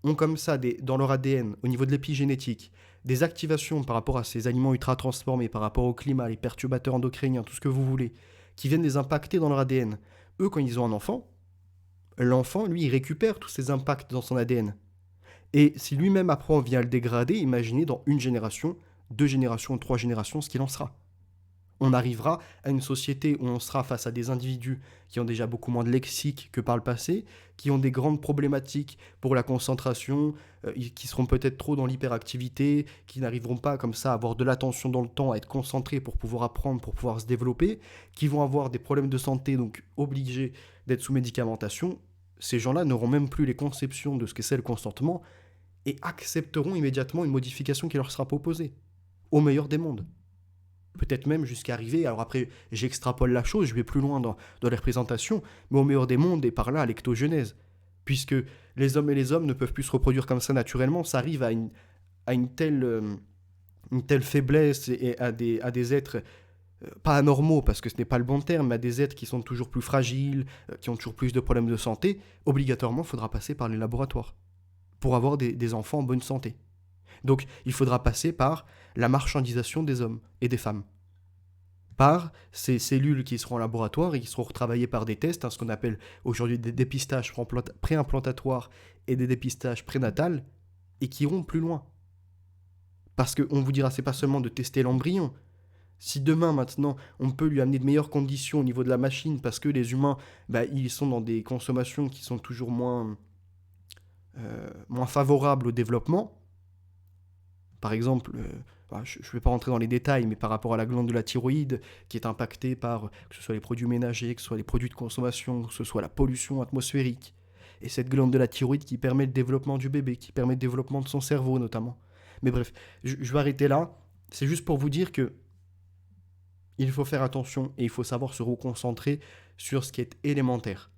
ont comme ça dans leur ADN, au niveau de l'épigénétique, des activations par rapport à ces aliments ultra transformés, par rapport au climat, les perturbateurs endocriniens, tout ce que vous voulez, qui viennent les impacter dans leur ADN, eux quand ils ont un enfant, l'enfant lui il récupère tous ces impacts dans son ADN. Et si lui-même apprend vient le dégrader, imaginez dans une génération, 2 générations, 3 générations, ce qu'il en sera. On arrivera à une société où on sera face à des individus qui ont déjà beaucoup moins de lexique que par le passé, qui ont des grandes problématiques pour la concentration, qui seront peut-être trop dans l'hyperactivité, qui n'arriveront pas comme ça à avoir de l'attention dans le temps, à être concentrés pour pouvoir apprendre, pour pouvoir se développer, qui vont avoir des problèmes de santé, donc obligés d'être sous médicamentation. Ces gens-là n'auront même plus les conceptions de ce que c'est le consentement et accepteront immédiatement une modification qui leur sera proposée, au meilleur des mondes. Peut-être même jusqu'à arriver, alors après j'extrapole la chose, je vais plus loin dans les représentations, mais au meilleur des mondes et par là à l'ectogenèse. Puisque les hommes et les hommes ne peuvent plus se reproduire comme ça naturellement, ça arrive à une telle faiblesse et à des êtres pas anormaux, parce que ce n'est pas le bon terme, mais à des êtres qui sont toujours plus fragiles, qui ont toujours plus de problèmes de santé, obligatoirement il faudra passer par les laboratoires pour avoir des enfants en bonne santé. Donc il faudra passer par la marchandisation des hommes et des femmes, par ces cellules qui seront en laboratoire et qui seront retravaillées par des tests, ce qu'on appelle aujourd'hui des dépistages préimplantatoires et des dépistages prénatals, et qui iront plus loin. Parce qu'on vous dira, c'est pas seulement de tester l'embryon. Si demain, maintenant, on peut lui amener de meilleures conditions au niveau de la machine, parce que les humains, ils sont dans des consommations qui sont toujours moins favorables au développement. Par exemple, je ne vais pas rentrer dans les détails, mais par rapport à la glande de la thyroïde, qui est impactée par que ce soit les produits ménagers, que ce soit les produits de consommation, que ce soit la pollution atmosphérique. Et cette glande de la thyroïde qui permet le développement du bébé, qui permet le développement de son cerveau notamment. Mais bref, je vais arrêter là. C'est juste pour vous dire que il faut faire attention et il faut savoir se reconcentrer sur ce qui est élémentaire.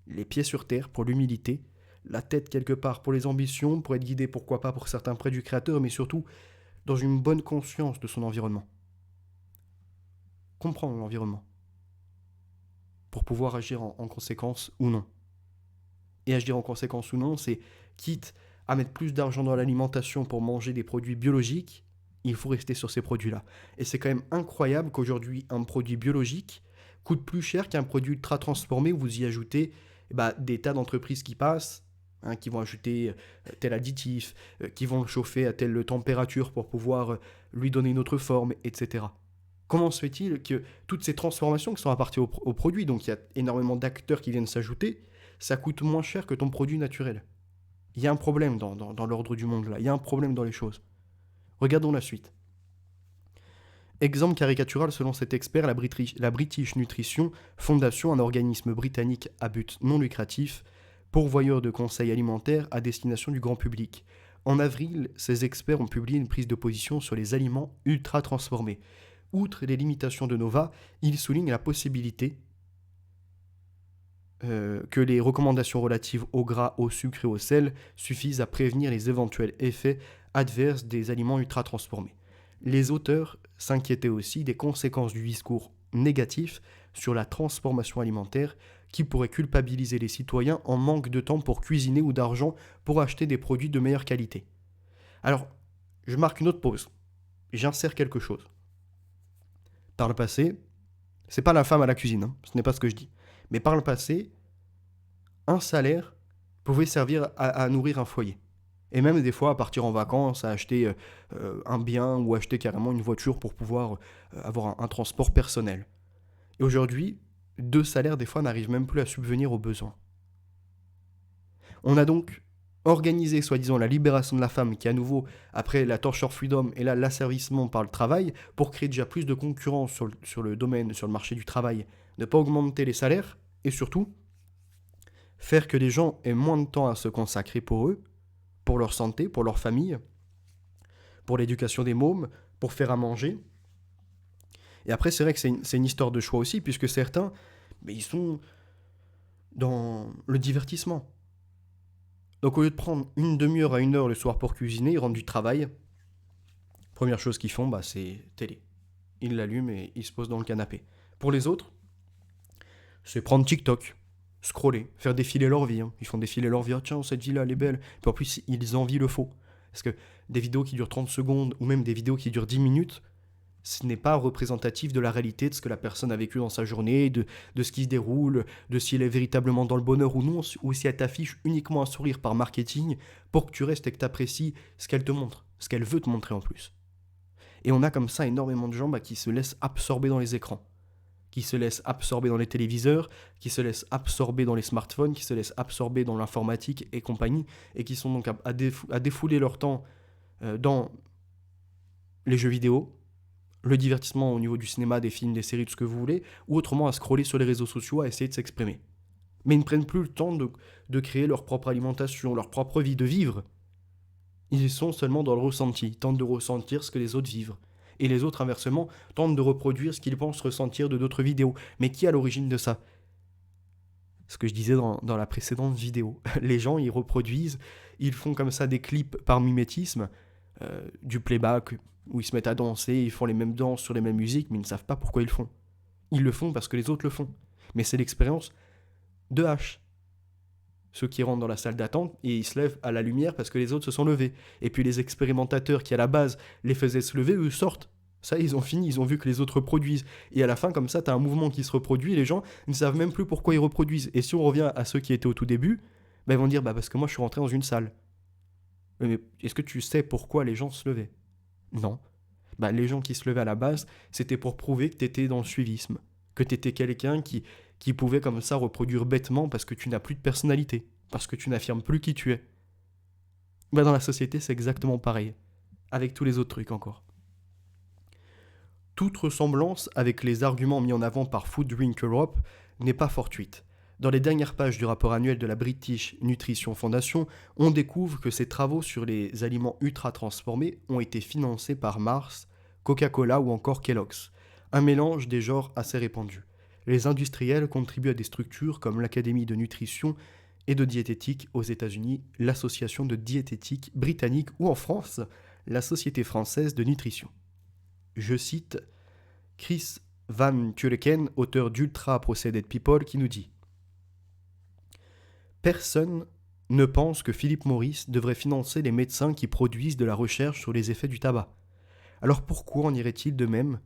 Les pieds sur terre pour l'humilité, la tête quelque part pour les ambitions, pour être guidé pourquoi pas pour certains près du Créateur, mais surtout dans une bonne conscience de son environnement. Comprendre l'environnement pour pouvoir agir en conséquence ou non. Et agir en conséquence ou non, c'est quitte à mettre plus d'argent dans l'alimentation pour manger des produits biologiques, il faut rester sur ces produits-là. Et c'est quand même incroyable qu'aujourd'hui, un produit biologique coûte plus cher qu'un produit ultra transformé où vous y ajoutez des tas d'entreprises qui passent, qui vont ajouter tel additif, qui vont le chauffer à telle température pour pouvoir lui donner une autre forme, etc. Comment se fait-il que toutes ces transformations qui sont apportées au produit, donc il y a énormément d'acteurs qui viennent s'ajouter, ça coûte moins cher que ton produit naturel? Il y a un problème dans l'ordre du monde là, il y a un problème dans les choses. Regardons la suite. Exemple caricatural selon cet expert, la British Nutrition Foundation, un organisme britannique à but non lucratif, pourvoyeur de conseils alimentaires à destination du grand public. En avril, ces experts ont publié une prise de position sur les aliments ultra transformés. Outre les limitations de Nova, ils soulignent la possibilité que les recommandations relatives au gras, au sucre et au sel suffisent à prévenir les éventuels effets adverses des aliments ultra transformés. Les auteurs s'inquiétaient aussi des conséquences du discours négatif sur la transformation alimentaire qui pourrait culpabiliser les citoyens en manque de temps pour cuisiner ou d'argent pour acheter des produits de meilleure qualité. Alors, je marque une autre pause. J'insère quelque chose. Par le passé, c'est pas la femme à la cuisine, hein, ce n'est pas ce que je dis. Mais par le passé, un salaire pouvait servir à nourrir un foyer. Et même des fois à partir en vacances, à acheter un bien ou acheter carrément une voiture pour pouvoir avoir un transport personnel. Et aujourd'hui, 2 salaires des fois n'arrivent même plus à subvenir aux besoins. On a donc organisé soi-disant la libération de la femme qui à nouveau, après la torture freedom et là l'asservissement par le travail, pour créer déjà plus de concurrence sur le domaine, sur le marché du travail, ne pas augmenter les salaires et surtout faire que les gens aient moins de temps à se consacrer pour eux, pour leur santé, pour leur famille, pour l'éducation des mômes, pour faire à manger. Et après, c'est vrai que c'est une histoire de choix aussi, puisque certains, mais ils sont dans le divertissement. Donc au lieu de prendre une demi-heure à 1 heure le soir pour cuisiner, ils rentrent du travail. Première chose qu'ils font, c'est télé. Ils l'allument et ils se posent dans le canapé. Pour les autres, c'est prendre TikTok, scroller, faire défiler leur vie. Ils font défiler leur vie. Ah, tiens, cette vie-là, elle est belle. Puis en plus, ils envient le faux. Parce que des vidéos qui durent 30 secondes ou même des vidéos qui durent 10 minutes, ce n'est pas représentatif de la réalité, de ce que la personne a vécu dans sa journée, de ce qui se déroule, de si elle est véritablement dans le bonheur ou non, ou si elle t'affiche uniquement un sourire par marketing pour que tu restes et que tu apprécies ce qu'elle te montre, ce qu'elle veut te montrer en plus. Et on a comme ça énormément de gens qui se laissent absorber dans les écrans, qui se laissent absorber dans les téléviseurs, qui se laissent absorber dans les smartphones, qui se laissent absorber dans l'informatique et compagnie, et qui sont donc à défouler leur temps dans les jeux vidéo, le divertissement au niveau du cinéma, des films, des séries, tout ce que vous voulez, ou autrement à scroller sur les réseaux sociaux, à essayer de s'exprimer. Mais ils ne prennent plus le temps de créer leur propre alimentation, leur propre vie, de vivre. Ils sont seulement dans le ressenti, ils tentent de ressentir ce que les autres vivent. Et les autres, inversement, tentent de reproduire ce qu'ils pensent ressentir de d'autres vidéos. Mais qui est à l'origine de ça ? Ce que je disais dans la précédente vidéo. Les gens, ils reproduisent, ils font comme ça des clips par mimétisme, du playback, où ils se mettent à danser, ils font les mêmes danses sur les mêmes musiques, mais ils ne savent pas pourquoi ils le font. Ils le font parce que les autres le font. Mais c'est l'expérience de H. Ceux qui rentrent dans la salle d'attente et ils se lèvent à la lumière parce que les autres se sont levés. Et puis les expérimentateurs qui à la base les faisaient se lever, eux sortent. Ça, ils ont fini, ils ont vu que les autres reproduisent. Et à la fin, comme ça, t'as un mouvement qui se reproduit et les gens ne savent même plus pourquoi ils reproduisent. Et si on revient à ceux qui étaient au tout début, ils vont dire parce que moi je suis rentré dans une salle. Mais est-ce que tu sais pourquoi les gens se levaient ? Non. Les gens qui se levaient à la base, c'était pour prouver que tu étais dans le suivisme, que tu étais quelqu'un qui pouvait comme ça reproduire bêtement parce que tu n'as plus de personnalité, parce que tu n'affirmes plus qui tu es. Dans la société, c'est exactement pareil, avec tous les autres trucs encore. Toute ressemblance avec les arguments mis en avant par Food Drink Europe n'est pas fortuite. Dans les dernières pages du rapport annuel de la British Nutrition Foundation, on découvre que ces travaux sur les aliments ultra-transformés ont été financés par Mars, Coca-Cola ou encore Kellogg's, un mélange des genres assez répandu. Les industriels contribuent à des structures comme l'Académie de nutrition et de diététique aux États-Unis, l'Association de diététique britannique ou en France, la Société française de nutrition. Je cite Chris Van Tulleken, auteur d'Ultra Processed People, qui nous dit: personne ne pense que Philip Morris devrait financer les médecins qui produisent de la recherche sur les effets du tabac. Alors pourquoi en irait-il de même ?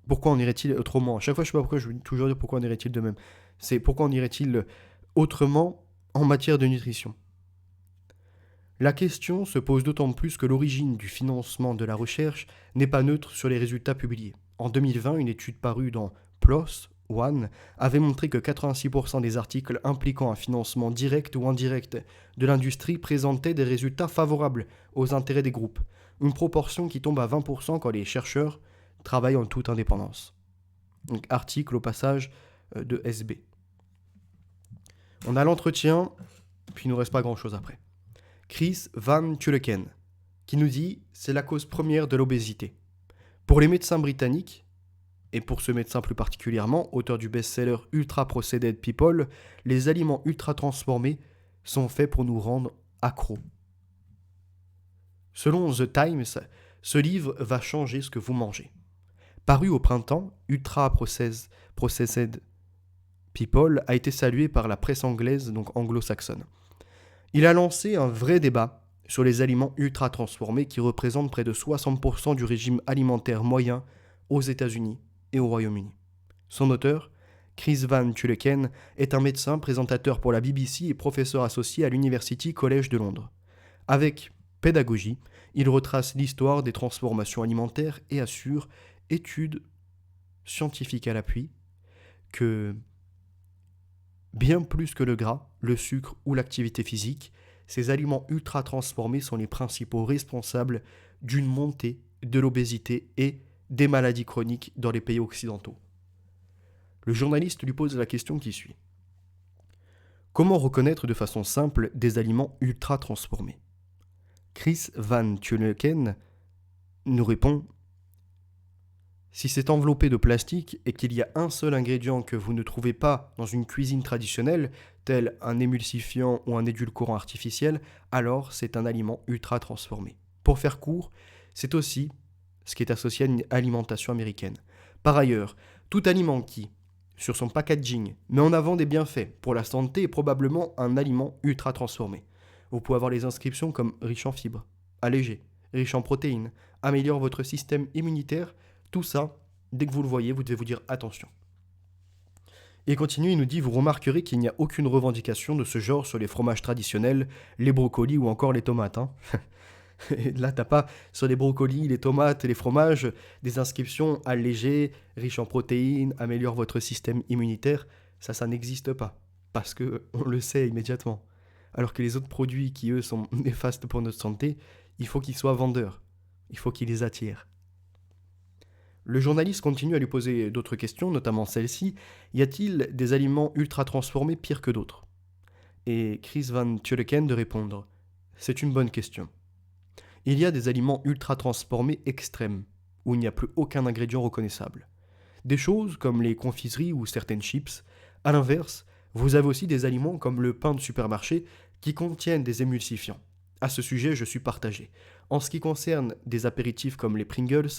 Pourquoi en irait-il autrement ? À chaque fois, je ne sais pas pourquoi je veux toujours dire pourquoi en irait-il de même. C'est pourquoi en irait-il autrement en matière de nutrition ? La question se pose d'autant plus que l'origine du financement de la recherche n'est pas neutre sur les résultats publiés. En 2020, une étude parue dans PLOS One avait montré que 86% des articles impliquant un financement direct ou indirect de l'industrie présentaient des résultats favorables aux intérêts des groupes, une proportion qui tombe à 20% quand les chercheurs travaillent en toute indépendance. Donc, article au passage de SB. On a l'entretien, puis il ne nous reste pas grand-chose après. Chris Van Tulleken, qui nous dit « c'est la cause première de l'obésité ». Pour les médecins britanniques, et pour ce médecin plus particulièrement, auteur du best-seller Ultra Processed People, les aliments ultra transformés sont faits pour nous rendre accros. Selon The Times, ce livre va changer ce que vous mangez. Paru au printemps, Ultra Processed People a été salué par la presse anglaise, donc anglo-saxonne. Il a lancé un vrai débat sur les aliments ultra transformés qui représentent près de 60% du régime alimentaire moyen aux États-Unis et au Royaume-Uni. Son auteur, Chris Van Tulleken, est un médecin, présentateur pour la BBC et professeur associé à l'University College de Londres. Avec pédagogie, il retrace l'histoire des transformations alimentaires et assure, études scientifiques à l'appui, que bien plus que le gras, le sucre ou l'activité physique, ces aliments ultra transformés sont les principaux responsables d'une montée de l'obésité et des maladies chroniques dans les pays occidentaux. Le journaliste lui pose la question qui suit. Comment reconnaître de façon simple des aliments ultra transformés ? Chris Van Tulleken nous répond: si c'est enveloppé de plastique et qu'il y a un seul ingrédient que vous ne trouvez pas dans une cuisine traditionnelle, tel un émulsifiant ou un édulcorant artificiel, alors c'est un aliment ultra transformé. Pour faire court, c'est aussi ce qui est associé à une alimentation américaine. Par ailleurs, tout aliment qui, sur son packaging, met en avant des bienfaits pour la santé est probablement un aliment ultra transformé. Vous pouvez avoir les inscriptions comme riche en fibres, allégé, riche en protéines, améliore votre système immunitaire. Tout ça, dès que vous le voyez, vous devez vous dire attention. Et il continue, il nous dit, vous remarquerez qu'il n'y a aucune revendication de ce genre sur les fromages traditionnels, les brocolis ou encore les tomates. Et là, t'as pas sur les brocolis, les tomates et les fromages des inscriptions allégées, riches en protéines, améliore votre système immunitaire. Ça n'existe pas. Parce que on le sait immédiatement. Alors que les autres produits qui, eux, sont néfastes pour notre santé, il faut qu'ils soient vendeurs. Il faut qu'ils les attirent. Le journaliste continue à lui poser d'autres questions, notamment celle-ci. Y a-t-il des aliments ultra transformés pires que d'autres ? Et Chris Van Tulleken de répondre: c'est une bonne question. Il y a des aliments ultra transformés extrêmes, où il n'y a plus aucun ingrédient reconnaissable. Des choses comme les confiseries ou certaines chips. À l'inverse, vous avez aussi des aliments comme le pain de supermarché qui contiennent des émulsifiants. À ce sujet, je suis partagé. En ce qui concerne des apéritifs comme les Pringles,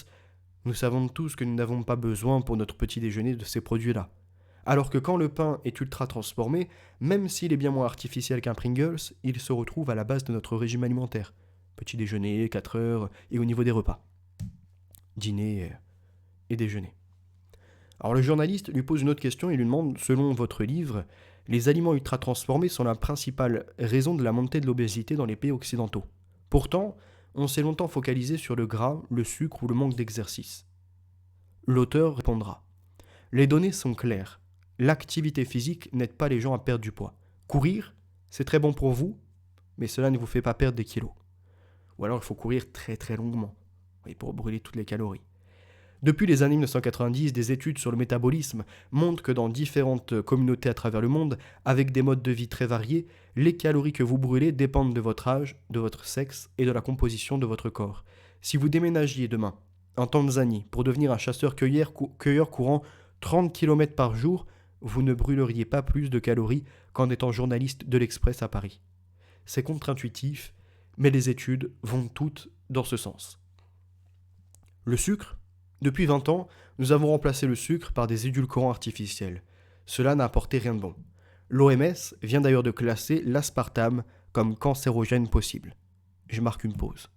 nous savons tous que nous n'avons pas besoin pour notre petit déjeuner de ces produits-là. Alors que quand le pain est ultra transformé, même s'il est bien moins artificiel qu'un Pringles, il se retrouve à la base de notre régime alimentaire. Petit déjeuner, 4 heures, et au niveau des repas. Dîner et déjeuner. Alors le journaliste lui pose une autre question et lui demande, selon votre livre, les aliments ultra transformés sont la principale raison de la montée de l'obésité dans les pays occidentaux. Pourtant, on s'est longtemps focalisé sur le gras, le sucre ou le manque d'exercice. L'auteur répondra: les données sont claires. L'activité physique n'aide pas les gens à perdre du poids. Courir, c'est très bon pour vous, mais cela ne vous fait pas perdre des kilos. Ou alors il faut courir très très longuement, pour brûler toutes les calories. Depuis les années 1990, des études sur le métabolisme montrent que dans différentes communautés à travers le monde, avec des modes de vie très variés, les calories que vous brûlez dépendent de votre âge, de votre sexe et de la composition de votre corps. Si vous déménagiez demain en Tanzanie pour devenir un chasseur-cueilleur courant 30 km par jour, vous ne brûleriez pas plus de calories qu'en étant journaliste de l'Express à Paris. C'est contre-intuitif, mais les études vont toutes dans ce sens. Le sucre. Depuis 20 ans, nous avons remplacé le sucre par des édulcorants artificiels. Cela n'a apporté rien de bon. L'OMS vient d'ailleurs de classer l'aspartame comme cancérogène possible. Je marque une pause.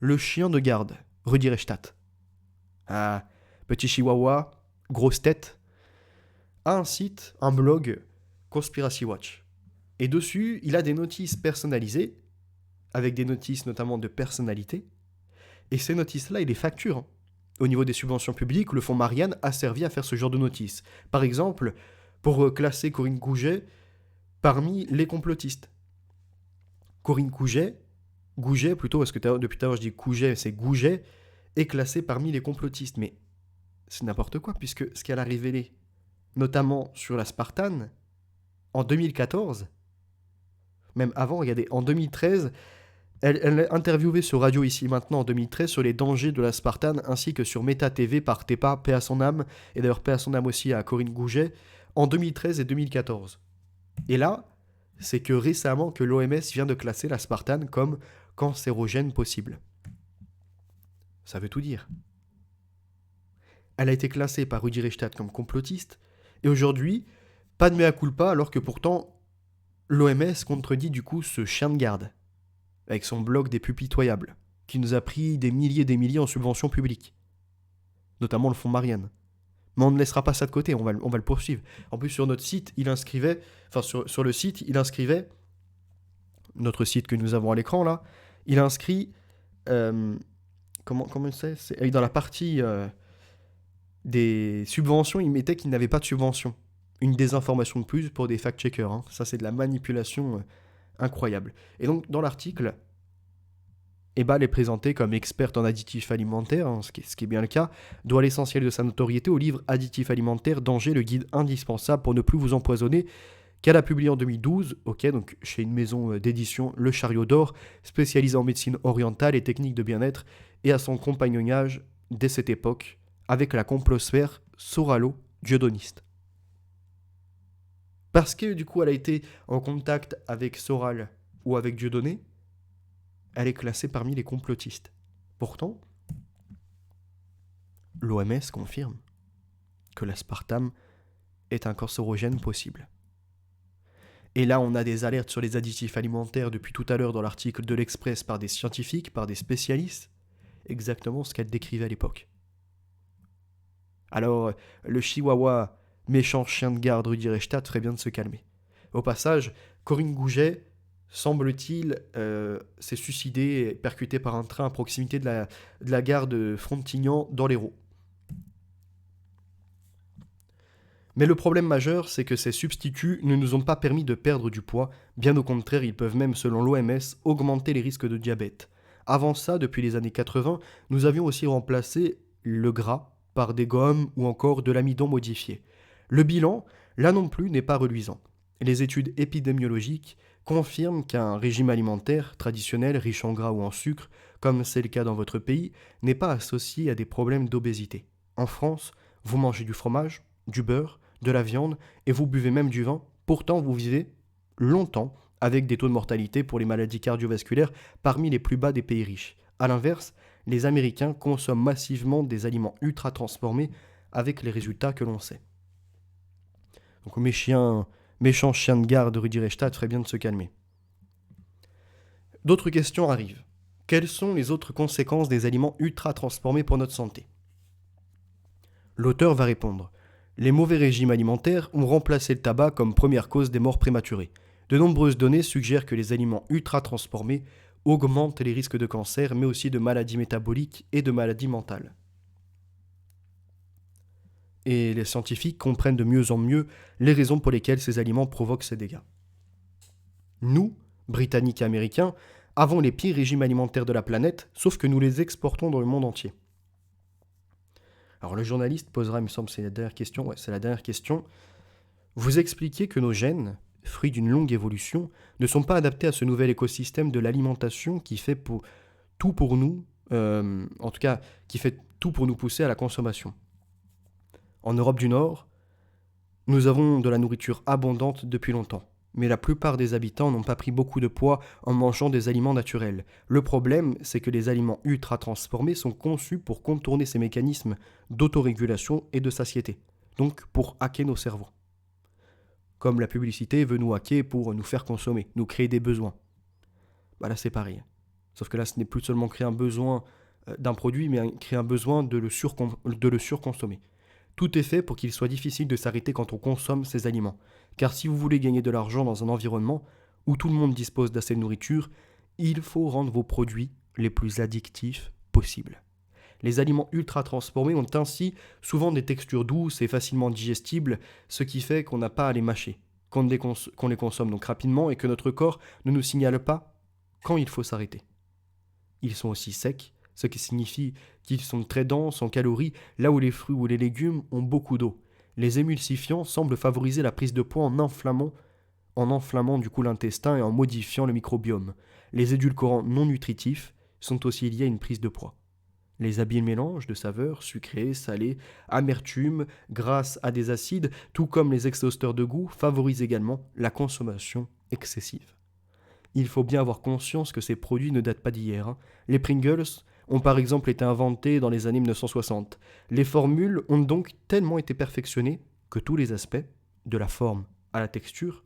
Le chien de garde, Rudi Reichstadt. Ah, petit chihuahua, grosse tête, a un site, un blog, Conspiracy Watch. Et dessus, il a des notices personnalisées, avec des notices notamment de personnalité. Et ces notices-là, il les facture. Au niveau des subventions publiques, le fonds Marianne a servi à faire ce genre de notices. Par exemple, pour classer Corinne Gouget parmi les complotistes. Corinne Gouget plutôt, parce que depuis tout à l'heure je dis Gouget, c'est Gouget, est classée parmi les complotistes. Mais c'est n'importe quoi, puisque ce qu'elle a révélé, notamment sur l'aspartame, en 2014, même avant, regardez, en 2013, elle est interviewée sur Radio Ici Maintenant en 2013 sur les dangers de l'aspartame, ainsi que sur Meta TV par Tepa, paix à son âme, et d'ailleurs paix à son âme aussi à Corinne Gouget, en 2013 et 2014. Et là, c'est que récemment que l'OMS vient de classer l'aspartame comme cancérogène possible. Ça veut tout dire. Elle a été classée par Rudi Reichstadt comme complotiste, Et aujourd'hui, pas de mea culpa, alors que pourtant, l'OMS contredit du coup ce chien de garde, avec son blog des plus pitoyables, qui nous a pris des milliers et des milliers en subventions publiques, notamment le fonds Marianne. Mais on ne laissera pas ça de côté, on va le poursuivre. En plus, sur notre site, il inscrivait, sur le site, il inscrivait, notre site que nous avons à l'écran là, il a inscrit, comment c'est dans la partie des subventions, il mettait qu'il n'avait pas de subvention. Une désinformation de plus pour des fact-checkers. Hein. Ça, c'est de la manipulation incroyable. Et donc, dans l'article, Ebal est présentée comme experte en additifs alimentaires, hein, ce qui est bien le cas, doit l'essentiel de sa notoriété au livre Additifs alimentaires, danger, le guide indispensable pour ne plus vous empoisonner, qu'elle a publié en 2012, donc chez une maison d'édition, Le Chariot d'Or, spécialisée en médecine orientale et techniques de bien-être, et à son compagnonnage dès cette époque, avec la complosphère soralo-dieudoniste. Parce que du coup elle a été en contact avec Soral ou avec Dieudonné, elle est classée parmi les complotistes. Pourtant, l'OMS confirme que l'aspartame est un cancérogène possible. Et là, on a des alertes sur les additifs alimentaires depuis tout à l'heure dans l'article de l'Express par des scientifiques, par des spécialistes, exactement ce qu'elle décrivait à l'époque. Alors, le chihuahua, méchant chien de garde Rudi Reichstadt, ferait bien de se calmer. Au passage, Corinne Gouget, semble-t-il, s'est suicidée, percutée par un train à proximité de la gare de Frontignan dans l'Hérault. Mais le problème majeur, c'est que ces substituts ne nous ont pas permis de perdre du poids, bien au contraire, ils peuvent même, selon l'OMS, augmenter les risques de diabète. Avant ça, depuis les années 80, nous avions aussi remplacé le gras par des gommes ou encore de l'amidon modifié. Le bilan, là non plus, n'est pas reluisant. Les études épidémiologiques confirment qu'un régime alimentaire traditionnel riche en gras ou en sucre, comme c'est le cas dans votre pays, n'est pas associé à des problèmes d'obésité. En France, vous mangez du fromage, du beurre, de la viande et vous buvez même du vin, pourtant vous vivez longtemps avec des taux de mortalité pour les maladies cardiovasculaires parmi les plus bas des pays riches. A l'inverse, les Américains consomment massivement des aliments ultra transformés avec les résultats que l'on sait. Donc méchant chien de garde Rudi Reichstadt ferait bien de se calmer. D'autres questions arrivent. Quelles sont les autres conséquences des aliments ultra transformés pour notre santé ? L'auteur va répondre. Les mauvais régimes alimentaires ont remplacé le tabac comme première cause des morts prématurées. De nombreuses données suggèrent que les aliments ultra transformés augmentent les risques de cancer, mais aussi de maladies métaboliques et de maladies mentales. Et les scientifiques comprennent de mieux en mieux les raisons pour lesquelles ces aliments provoquent ces dégâts. Nous, Britanniques et Américains, avons les pires régimes alimentaires de la planète, sauf que nous les exportons dans le monde entier. Alors le journaliste posera, il me semble, c'est la dernière question. Vous expliquez que nos gènes, fruits d'une longue évolution, ne sont pas adaptés à ce nouvel écosystème de l'alimentation qui fait tout pour nous pousser à la consommation. En Europe du Nord, nous avons de la nourriture abondante depuis longtemps. Mais la plupart des habitants n'ont pas pris beaucoup de poids en mangeant des aliments naturels. Le problème, c'est que les aliments ultra transformés sont conçus pour contourner ces mécanismes d'autorégulation et de satiété, donc pour hacker nos cerveaux. Comme la publicité veut nous hacker pour nous faire consommer, nous créer des besoins. Là c'est pareil. Sauf que là ce n'est plus seulement créer un besoin d'un produit, mais créer un besoin de le surconsommer. Tout est fait pour qu'il soit difficile de s'arrêter quand on consomme ces aliments. Car si vous voulez gagner de l'argent dans un environnement où tout le monde dispose d'assez de nourriture, il faut rendre vos produits les plus addictifs possibles. Les aliments ultra transformés ont ainsi souvent des textures douces et facilement digestibles, ce qui fait qu'on n'a pas à les mâcher, qu'on les consomme donc rapidement et que notre corps ne nous signale pas quand il faut s'arrêter. Ils sont aussi secs, ce qui signifie qu'ils sont très denses en calories, là où les fruits ou les légumes ont beaucoup d'eau. Les émulsifiants semblent favoriser la prise de poids en enflammant du coup l'intestin et en modifiant le microbiome. Les édulcorants non nutritifs sont aussi liés à une prise de poids. Les habiles mélanges de saveurs, sucrées, salées, amertume, grâce à des acides, tout comme les exhausteurs de goût, favorisent également la consommation excessive. Il faut bien avoir conscience que ces produits ne datent pas d'hier. Les Pringles ont par exemple été inventés dans les années 1960. Les formules ont donc tellement été perfectionnées que tous les aspects, de la forme à la texture,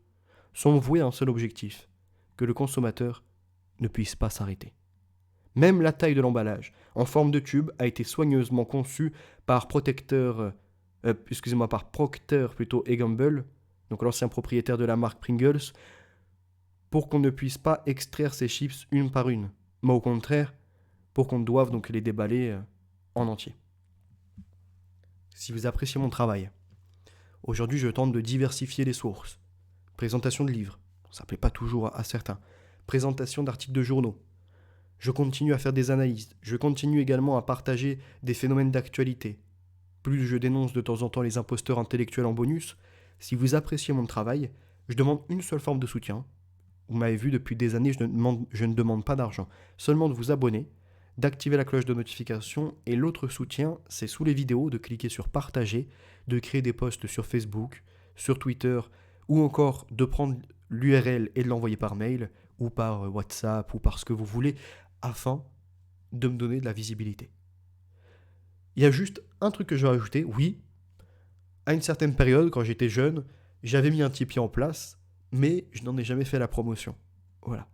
sont voués à un seul objectif, que le consommateur ne puisse pas s'arrêter. Même la taille de l'emballage, en forme de tube, a été soigneusement conçue par par Procter et Gamble, donc l'ancien propriétaire de la marque Pringles, pour qu'on ne puisse pas extraire ces chips une par une, mais au contraire, pour qu'on doive donc les déballer en entier. Si vous appréciez mon travail, aujourd'hui je tente de diversifier les sources. Présentation de livres, ça ne plaît pas toujours à certains. Présentation d'articles de journaux. Je continue à faire des analyses. Je continue également à partager des phénomènes d'actualité. Plus je dénonce de temps en temps les imposteurs intellectuels en bonus, si vous appréciez mon travail, je demande une seule forme de soutien. Vous m'avez vu depuis des années, je ne demande pas d'argent. Seulement de vous abonner, d'activer la cloche de notification, et l'autre soutien, c'est sous les vidéos de cliquer sur partager, de créer des posts sur Facebook, sur Twitter, ou encore de prendre l'URL et de l'envoyer par mail, ou par WhatsApp, ou par ce que vous voulez, afin de me donner de la visibilité. Il y a juste un truc que je vais rajouter, oui, à une certaine période, quand j'étais jeune, j'avais mis un Tipeee en place, mais je n'en ai jamais fait la promotion. Voilà.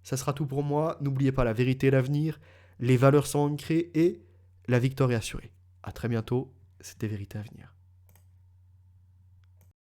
Ça sera tout pour moi. N'oubliez pas, la vérité est l'avenir, les valeurs sont ancrées et la victoire est assurée. À très bientôt, c'était Vérité à venir.